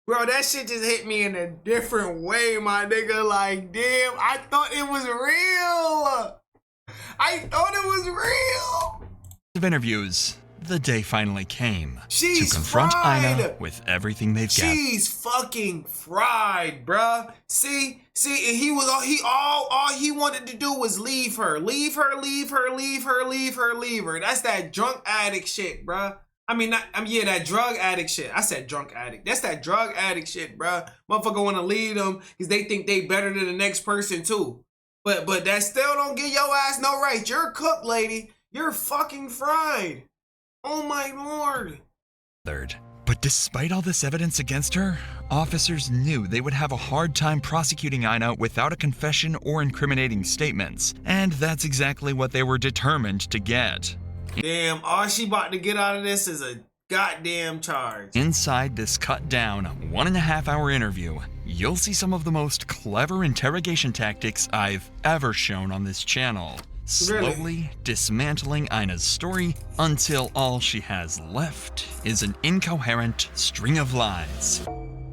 A: Bro, that shit just hit me in a different way, my nigga. Like, damn, I thought it was real. I thought it was real.
C: Of interviews, the day finally came
A: She's
C: to confront
A: fried.
C: Ina with everything they've got.
A: She's fucking fried, bruh. See, and all he wanted to do was leave her. Leave her. That's that drunk addict shit, bruh. Yeah, that drug addict shit. I said drunk addict. That's that drug addict shit, bruh. Motherfucker want to leave them because they think they better than the next person too. But that still don't give your ass no right. You're cooked, lady. You're fucking fried. Oh my Lord.
C: But despite all this evidence against her, officers knew they would have a hard time prosecuting Ina without a confession or incriminating statements. And that's exactly what they were determined to get.
A: Damn, all she about to get out of this is a goddamn charge.
C: Inside this cut down 1.5-hour interview, you'll see some of the most clever interrogation tactics I've ever shown on this channel. slowly dismantling Ina's story until all she has left is an incoherent string of lies.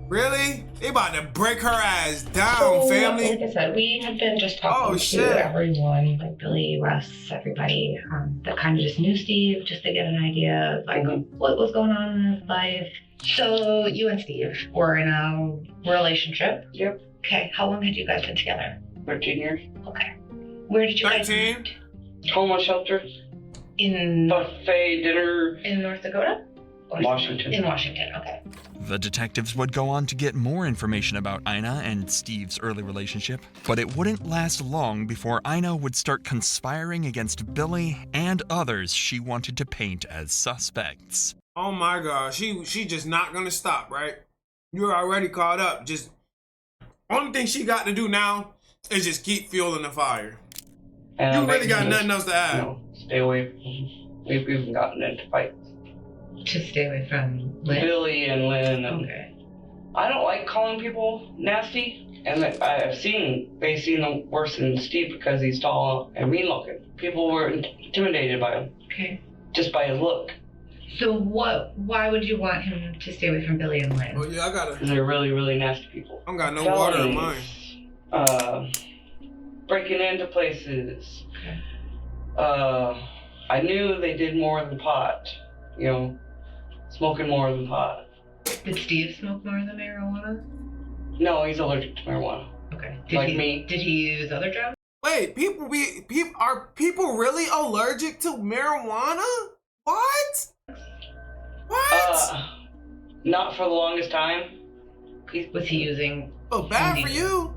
A: Really? They about to break her ass down, family.
L: Like I said, we have been just talking to everyone, like Billy, Russ, everybody that kind of just knew Steve, just to get an idea of like what was going on in his life. So you and Steve were in a relationship.
K: Yep.
L: Okay. How long had you guys been together?
K: 13 years.
L: Okay. Where did you guys
A: 13?
L: meet?
K: Homeless shelter.
L: In
K: buffet dinner.
L: In North Dakota? Or
K: Washington.
L: In Washington, okay.
C: The detectives would go on to get more information about Ina and Steve's early relationship, but it wouldn't last long before Ina would start conspiring against Billy and others she wanted to paint as suspects.
A: Oh my God, she just not gonna stop, right? You're already caught up. Just only thing she got to do now is just keep fueling the fire.
K: And
A: you really got nothing else to add.
K: No, stay away. We've even gotten into fights.
L: To stay away from Lynn?
K: Billy and Lynn. And
L: okay.
K: I don't like calling people nasty, and they've seen them worse than Steve because he's tall and mean looking. People were intimidated by him.
L: Okay.
K: Just by his look.
L: So why would you want him to stay away from Billy and Lynn?
A: Oh yeah, I gotta.
K: They're really, really nasty people.
A: I don't got no water in mine.
K: Breaking into places.
L: Okay.
K: I knew they did more than pot. You know, smoking more than pot.
L: Did Steve smoke more than marijuana?
K: No, he's allergic to marijuana.
L: Okay.
K: Me.
L: Did he use other drugs?
A: Wait, are people really allergic to marijuana? What? What?
K: Not for the longest time.
L: Was he using?
A: Oh, bad for you.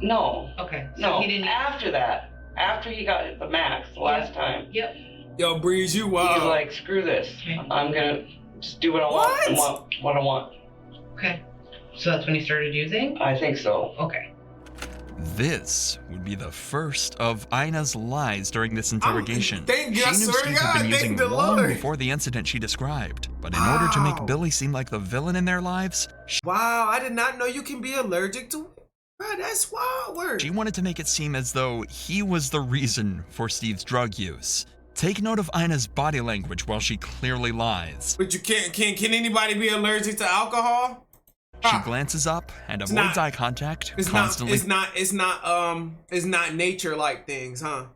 K: No.
L: Okay. So
K: no.
L: He didn't.
K: After that, after he got the max the last time.
L: Yep.
A: Yo, Breeze, you wild.
K: He's like, screw this.
L: Okay.
K: I'm gonna just do what I want and want what I want.
L: Okay. So that's when he started using?
K: I think so.
L: Okay.
C: This would be the first of Ina's lies during this interrogation.
A: Thank
C: she
A: God,
C: knew
A: swear to
C: Steve had
A: God,
C: been
A: thank
C: using
A: the
C: long
A: Lord.
C: before the incident she described. But in order to make Billy seem like the villain in their lives,
A: wow, I did not know you can be allergic to it. Bro, that's wild work.
C: She wanted to make it seem as though he was the reason for Steve's drug use. Take note of Ina's body language while she clearly lies.
A: But you can anybody be allergic to alcohol?
C: She glances up and avoids eye contact constantly.
A: It's not nature like things, huh?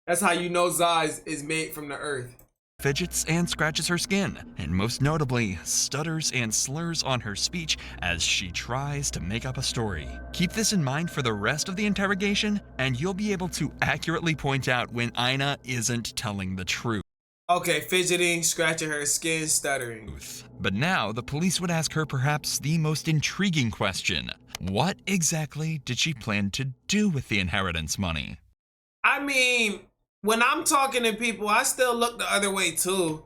A: That's how you know Zaz is made from the earth.
C: Fidgets and scratches her skin, and most notably, stutters and slurs on her speech as she tries to make up a story. Keep this in mind for the rest of the interrogation, and you'll be able to accurately point out when Ina isn't telling the truth.
A: Okay, fidgeting, scratching her skin, stuttering.
C: But now, the police would ask her perhaps the most intriguing question. What exactly did she plan to do with the inheritance money?
A: I mean, when I'm talking to people, I still look the other way too.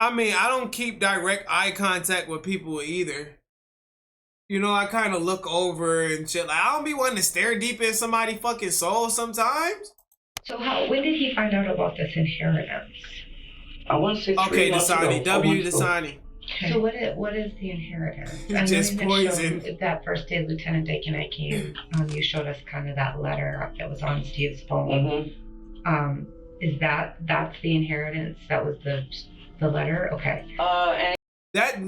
A: I mean, I don't keep direct eye contact with people either. You know, I kind of look over and shit. Like, I don't be wanting to stare deep in somebody's fucking soul sometimes.
L: So when did he find out about this inheritance?
K: I want to say 3 months ago.
A: Dasani, W. Dasani.
L: Okay. So what is the inheritance?
A: You just poisoned.
L: That first day Lieutenant Dakin and I came, you showed us kind of that letter that was on Steve's phone.
K: Mm-hmm.
L: Is that's the inheritance? That was the letter? Okay.
K: And
A: that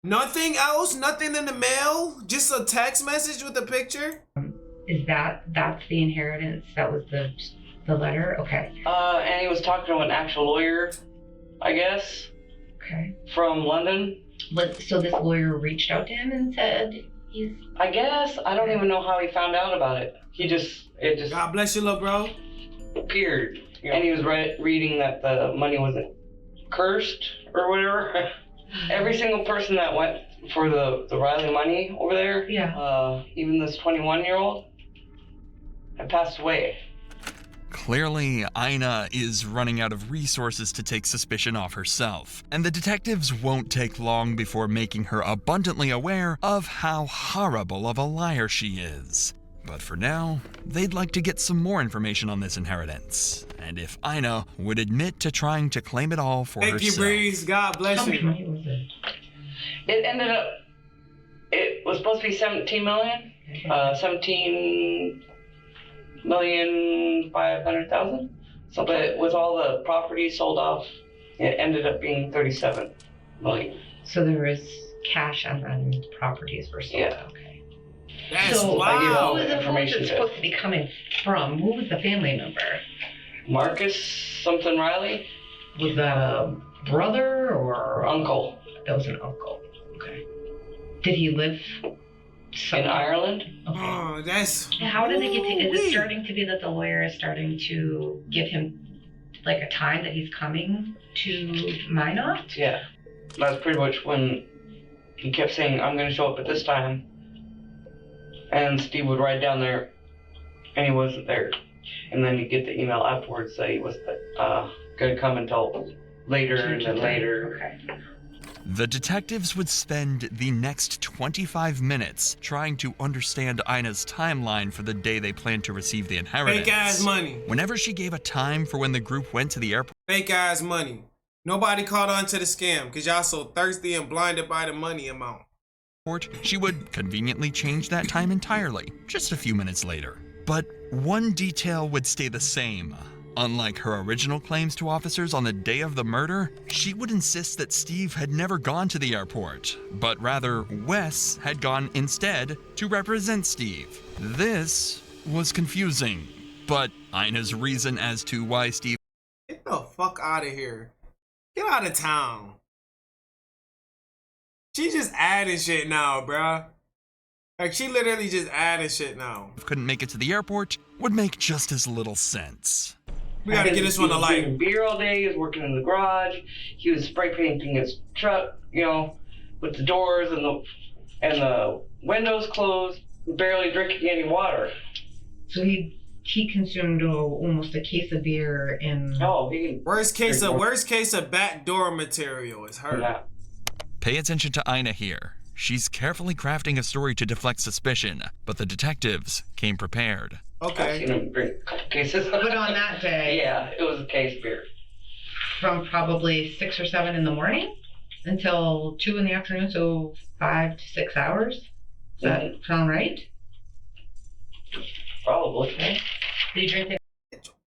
A: nothing else? Nothing in the mail? Just a text message with a picture?
L: Is that's the inheritance? That was the letter? Okay.
K: And he was talking to an actual lawyer, I guess.
L: Okay.
K: From London.
L: So this lawyer reached out to him and said he's...
K: I guess. I don't even know how he found out about it. It just...
A: God bless you, little bro.
K: Appeared. Yeah. And he was reading that the money wasn't cursed or whatever. Every single person that went for the Riley money over there, even this 21-year-old, had passed away.
C: Clearly, Ina is running out of resources to take suspicion off herself, and the detectives won't take long before making her abundantly aware of how horrible of a liar she is. But for now, they'd like to get some more information on this inheritance, and if Ina would admit to trying to claim it all for herself.
A: Thank you, Breeze. God bless you.
L: How much money was it?
K: It ended up, it was supposed to be $17 million. 17
J: $1,500,000. So, but with all the property sold off, it ended up being 37 million.
L: So there was cash and then properties were sold.
J: Yeah.
L: Okay.
A: That's
L: So
A: wow.
L: who was it supposed to be coming from? Who was the family member?
J: Marcus something Riley.
L: Was that a brother or
J: uncle?
L: That was an uncle. Okay. Did he live
J: in Ireland?
L: Okay.
A: Oh, that's.
L: How did they get to? Is it starting to be that the lawyer is starting to give him like a time that he's coming to Minot?
J: Yeah. That's pretty much when he kept saying, "I'm going to show up at this time," and Steve would ride down there, and he wasn't there. And then you get the email afterwards that he wasn't going to come until later and then later.
L: Okay.
C: The detectives would spend the next 25 minutes trying to understand Ina's timeline for the day they planned to receive the inheritance.
A: Fake ass money.
C: Whenever she gave a time for when the group went to the airport.
A: Fake ass money. Nobody caught on to the scam because y'all so thirsty and blinded by the money amount.
C: She would conveniently change that time entirely, just a few minutes later. But one detail would stay the same. Unlike her original claims to officers on the day of the murder, she would insist that Steve had never gone to the airport, but rather Wes had gone instead to represent Steve. This was confusing, but Ina's reason as to why Steve—
A: Get the fuck out of here. Get out of town. She just adding shit now, bruh. Like, she literally just adding shit now.
C: couldn't make it to the airport would make just as little sense.
A: We gotta get this one to light.
J: He was drinking beer all day, he was working in the garage, he was spray painting his truck, you know, with the doors and the windows closed, barely drinking any water.
L: So he consumed almost a case of beer and
A: worst case of backdoor material is her.
J: Yeah.
C: Pay attention to Ina here. She's carefully crafting a story to deflect suspicion, but the detectives came prepared.
A: Okay.
J: I've seen him drink a couple cases.
L: But on that day,
J: yeah, it was a case of beer.
L: From probably 6 or 7 in the morning until 2 in the afternoon, so 5 to 6 hours. Does that sound right?
J: Probably. Okay.
L: Did you drink it?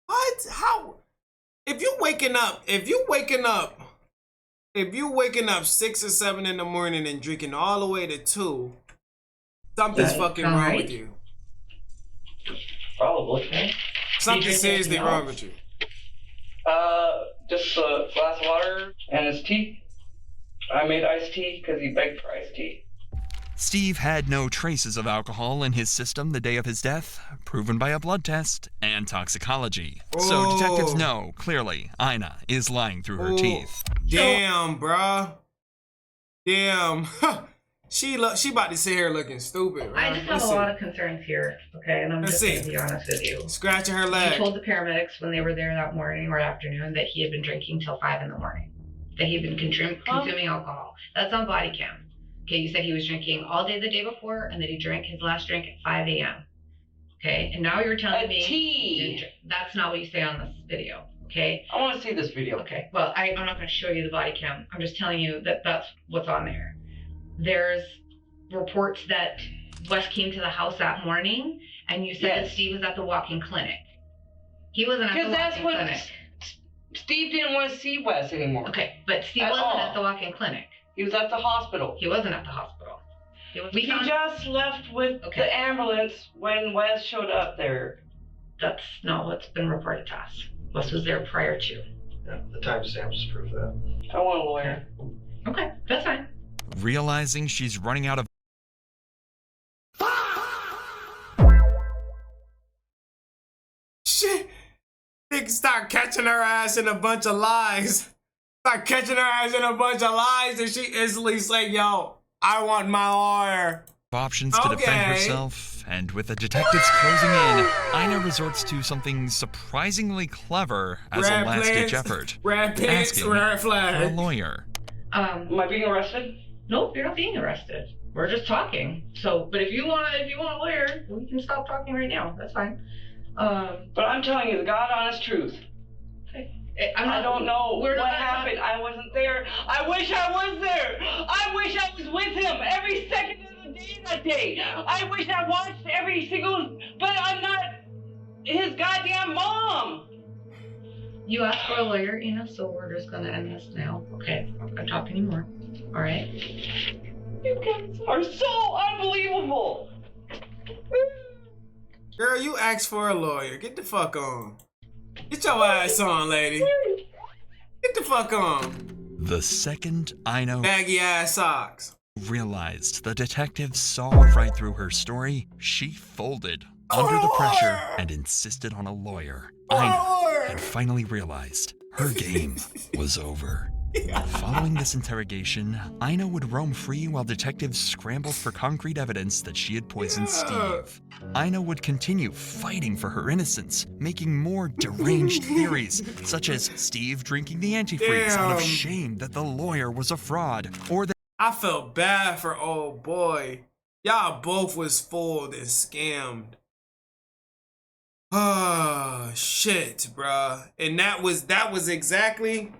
A: What? How? If you waking up 6 or 7 in the morning and drinking all the way to 2, something's fucking wrong with you.
J: Probably. Okay.
A: Something seriously wrong with you.
J: Just a glass of water and his tea. I made iced tea because he begged for iced tea.
C: Steve had no traces of alcohol in his system the day of his death, proven by a blood test and toxicology. So detectives know, clearly, Ina is lying through her teeth.
A: Damn, bruh. Damn. She about to sit here looking stupid, right?
L: I just have a lot of concerns here, okay? And I'm just going to be honest with you.
A: Scratching her leg.
L: He told the paramedics when they were there that morning or afternoon that he had been drinking till 5 in the morning. That he had been consuming alcohol. That's on Bodycam. Okay, you said he was drinking all day the day before and that he drank his last drink at 5 a.m. Okay, and now you're telling me
J: tea.
L: That's not what you say on this video, okay?
J: I want to see this video.
L: Okay, well, I'm not going to show you the body cam. I'm just telling you that that's what's on there. There's reports that Wes came to the house that morning and you said that Steve was at the walk-in clinic. He wasn't at the walk-in clinic.
J: Steve didn't want to see Wes anymore.
L: Okay, but Steve wasn't at the walk-in clinic.
J: He was at the hospital.
L: He wasn't at the hospital.
J: He just left with the ambulance when Wes showed up there.
L: That's not what's been reported to us. Wes was there prior to.
E: Yeah, the timestamps prove that.
J: I want a lawyer.
L: Okay, that's fine.
C: Realizing she's running out of
A: shit, niggas start catching her ass in a bunch of lies. Start catching her ass in a bunch of lies, and she instantly say, "Yo, I want my lawyer."
C: Options to defend herself, and with the detectives closing in, Ina resorts to something surprisingly clever as a last-ditch effort. Asking for a lawyer.
J: Am I being arrested?
L: Nope, you're not being arrested. We're just talking. So, but if you want a lawyer, we can stop talking right now. That's fine.
J: But I'm telling you the God honest truth.
L: Okay.
J: I don't know what happened. I wasn't there. I wish I was there. I wish I was with him every second of the day that day. I wish I watched every single, but I'm not
K: his goddamn mom.
L: You asked for a lawyer, so we're just gonna end this now. Okay, I'm not gonna talk anymore. All right.
K: You guys are so unbelievable.
A: Girl, you asked for a lawyer. Get the fuck on. Get your ass on, lady. Get the fuck on.
C: The second Ina
A: baggy ass socks
C: realized the detectives saw right through her story, she folded under the pressure and insisted on a lawyer. Ina had finally realized her game was over. Following this interrogation, Ina would roam free while detectives scrambled for concrete evidence that she had poisoned Steve. Ina would continue fighting for her innocence, making more deranged theories, such as Steve drinking the antifreeze out of shame that the lawyer was a fraud, or that
A: I felt bad for old boy. Y'all both was fooled and scammed. Oh shit, bruh. And that was exactly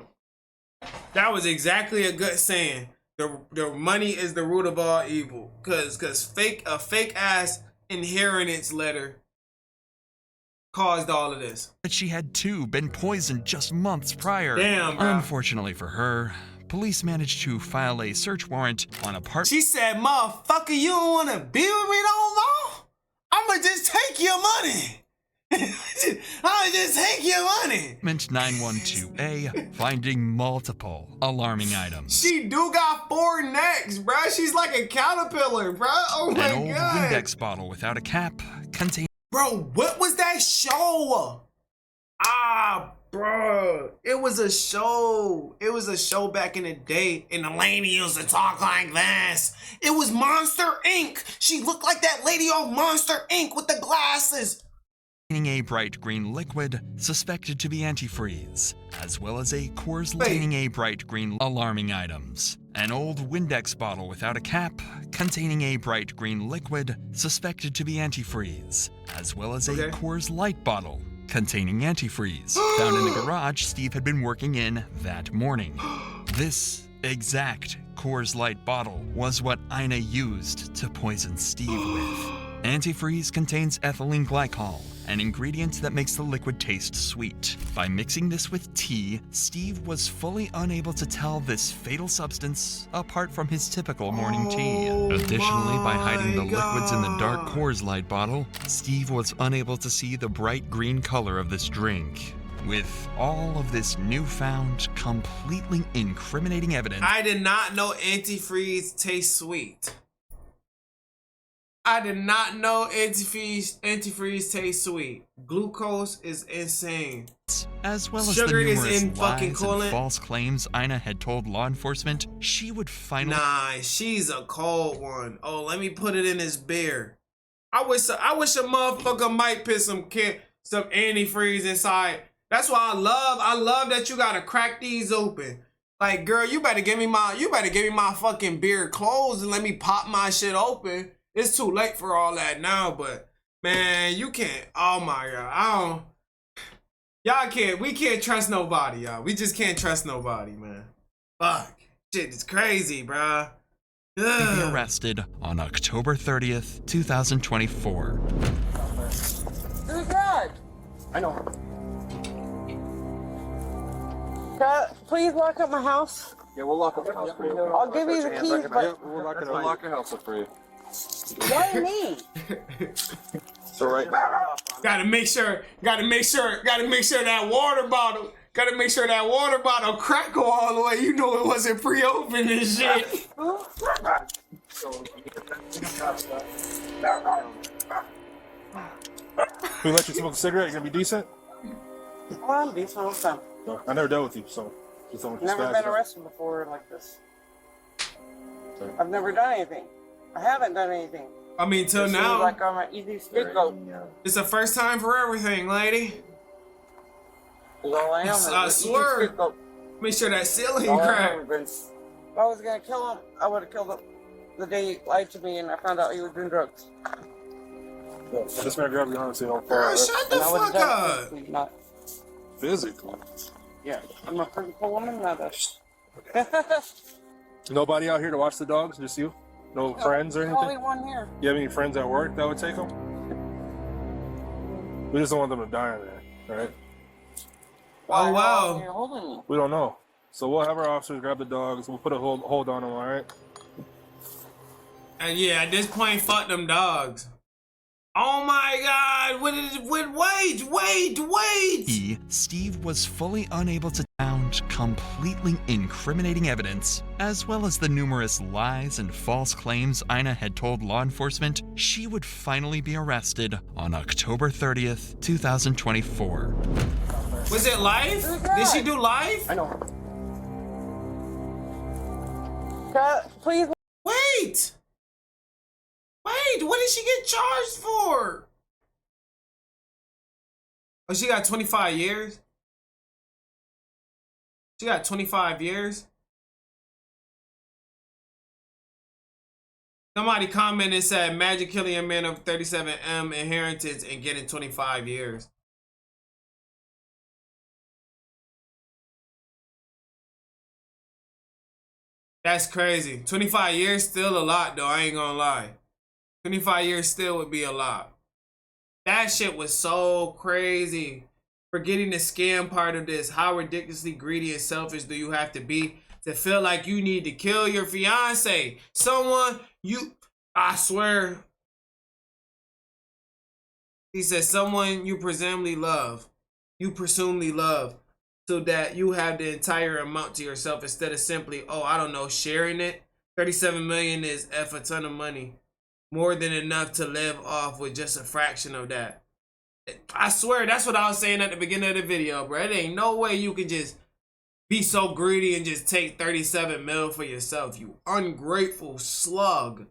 A: a good saying. The money is the root of all evil. Cause a fake ass inheritance letter caused all of this.
C: That she had too been poisoned just months prior.
A: Damn, bro.
C: Unfortunately for her, police managed to file a search warrant on apartment.
A: She said, motherfucker, you don't wanna be with me no more? I'ma just take your money. I'ma just take your money.
C: 912A, finding multiple alarming items.
A: She do got 4 necks, bruh. She's like a caterpillar, bruh. Oh my
C: An old
A: god.
C: Windex bottle without a cap containing.
A: Bro, what was that show? Bro, it was a show. It was a show back in the day, and the lady used to talk like this. It was Monster Inc. She looked like that lady off Monster Inc. with the glasses.
C: A bright green liquid suspected to be antifreeze, as well as a Coors containing a bright green alarming items. An old Windex bottle without a cap containing a bright green liquid suspected to be antifreeze, as well as a Coors Light bottle containing antifreeze found in the garage Steve had been working in that morning. This exact Coors Light bottle was what Ina used to poison Steve with. Antifreeze contains ethylene glycol, an ingredient that makes the liquid taste sweet. By mixing this with tea, Steve was fully unable to tell this fatal substance apart from his typical morning tea. Additionally, by hiding the liquids in the dark Coors Light bottle, Steve was unable to see the bright green color of this drink. With all of this newfound, completely incriminating evidence,
A: I did not know antifreeze tastes sweet. I did not know antifreeze tastes sweet. Glucose is insane.
C: As well as
A: sugar
C: the
A: is
C: numerous
A: in fucking
C: lies
A: coolant.
C: and false claims Ina had told law enforcement, she would finally—
A: Nah, she's a cold one. Oh, let me put it in this beer. I wish a motherfucker might put some antifreeze inside. That's why I love that you gotta crack these open. Like, girl, you better give me my fucking beer closed and let me pop my shit open. It's too late for all that now, but man, you can't. Oh my god, we can't trust nobody, y'all. We just can't trust nobody, man. Fuck, shit is crazy, bruh.
C: be arrested on October 30th, 2024.
J: Who's that?
E: I know.
J: Please lock up my house.
N: Yeah, we'll lock up the house for you.
J: I'll give you the keys, but
N: We'll lock the house up for you.
J: why me?
N: So right.
A: Gotta make sure that water bottle crackle all the way. You know it wasn't pre-opened and shit.
N: We let you smoke a cigarette. You gonna be decent?
J: Well, I'm decent all the time.
N: No, I never dealt with you, so just don't.
J: Never been arrested before like this. I've never done anything. I haven't done anything.
A: I mean, till
J: It
A: now,
J: seems like I'm an easy scapegoat.
A: it's the first time for everything, lady.
J: Well, I am.
A: I swear. Make sure that ceiling crack.
J: If I was gonna kill him, I would have killed him the day he lied to me and I found out he was doing drugs.
N: Yeah, this man grabbed your arm so you don't fall.
A: Girl, shut the fuck up.
J: Not
N: physically.
J: Yeah, I'm a physical woman, not a.
N: Nobody out here to watch the dogs? Just you? No friends or anything?
J: Only one here.
N: You have any friends at work that would take them? We just don't want them to die in there, right?
A: Oh, wow.
N: We don't know. So we'll have our officers grab the dogs. We'll put a hold on them, all right?
A: And yeah, at this point, fuck them dogs. Oh my God! Wait!
C: Steve was fully unable to found completely incriminating evidence, as well as the numerous lies and false claims Ina had told law enforcement. She would finally be arrested on October 30th, 2024.
A: Was it live? Did she do live?
J: I know. Please.
A: Wait! Wait, what did she get charged for? Oh, she got 25 years? She got 25 years? Somebody commented and said, imagine killing a man of 37M inheritance and getting 25 years. That's crazy. 25 years still a lot though, I ain't gonna lie. 25 years still would be a lot. That shit was so crazy. Forgetting the scam part of this, how ridiculously greedy and selfish do you have to be to feel like you need to kill your fiance? Someone I swear. He said someone you presumably love. So that you have the entire amount to yourself instead of simply, oh, I don't know, sharing it. 37 million is a ton of money. More than enough to live off with just a fraction of that. I swear, that's what I was saying at the beginning of the video, bro. There ain't no way you can just be so greedy and just take 37 mil for yourself, you ungrateful slug.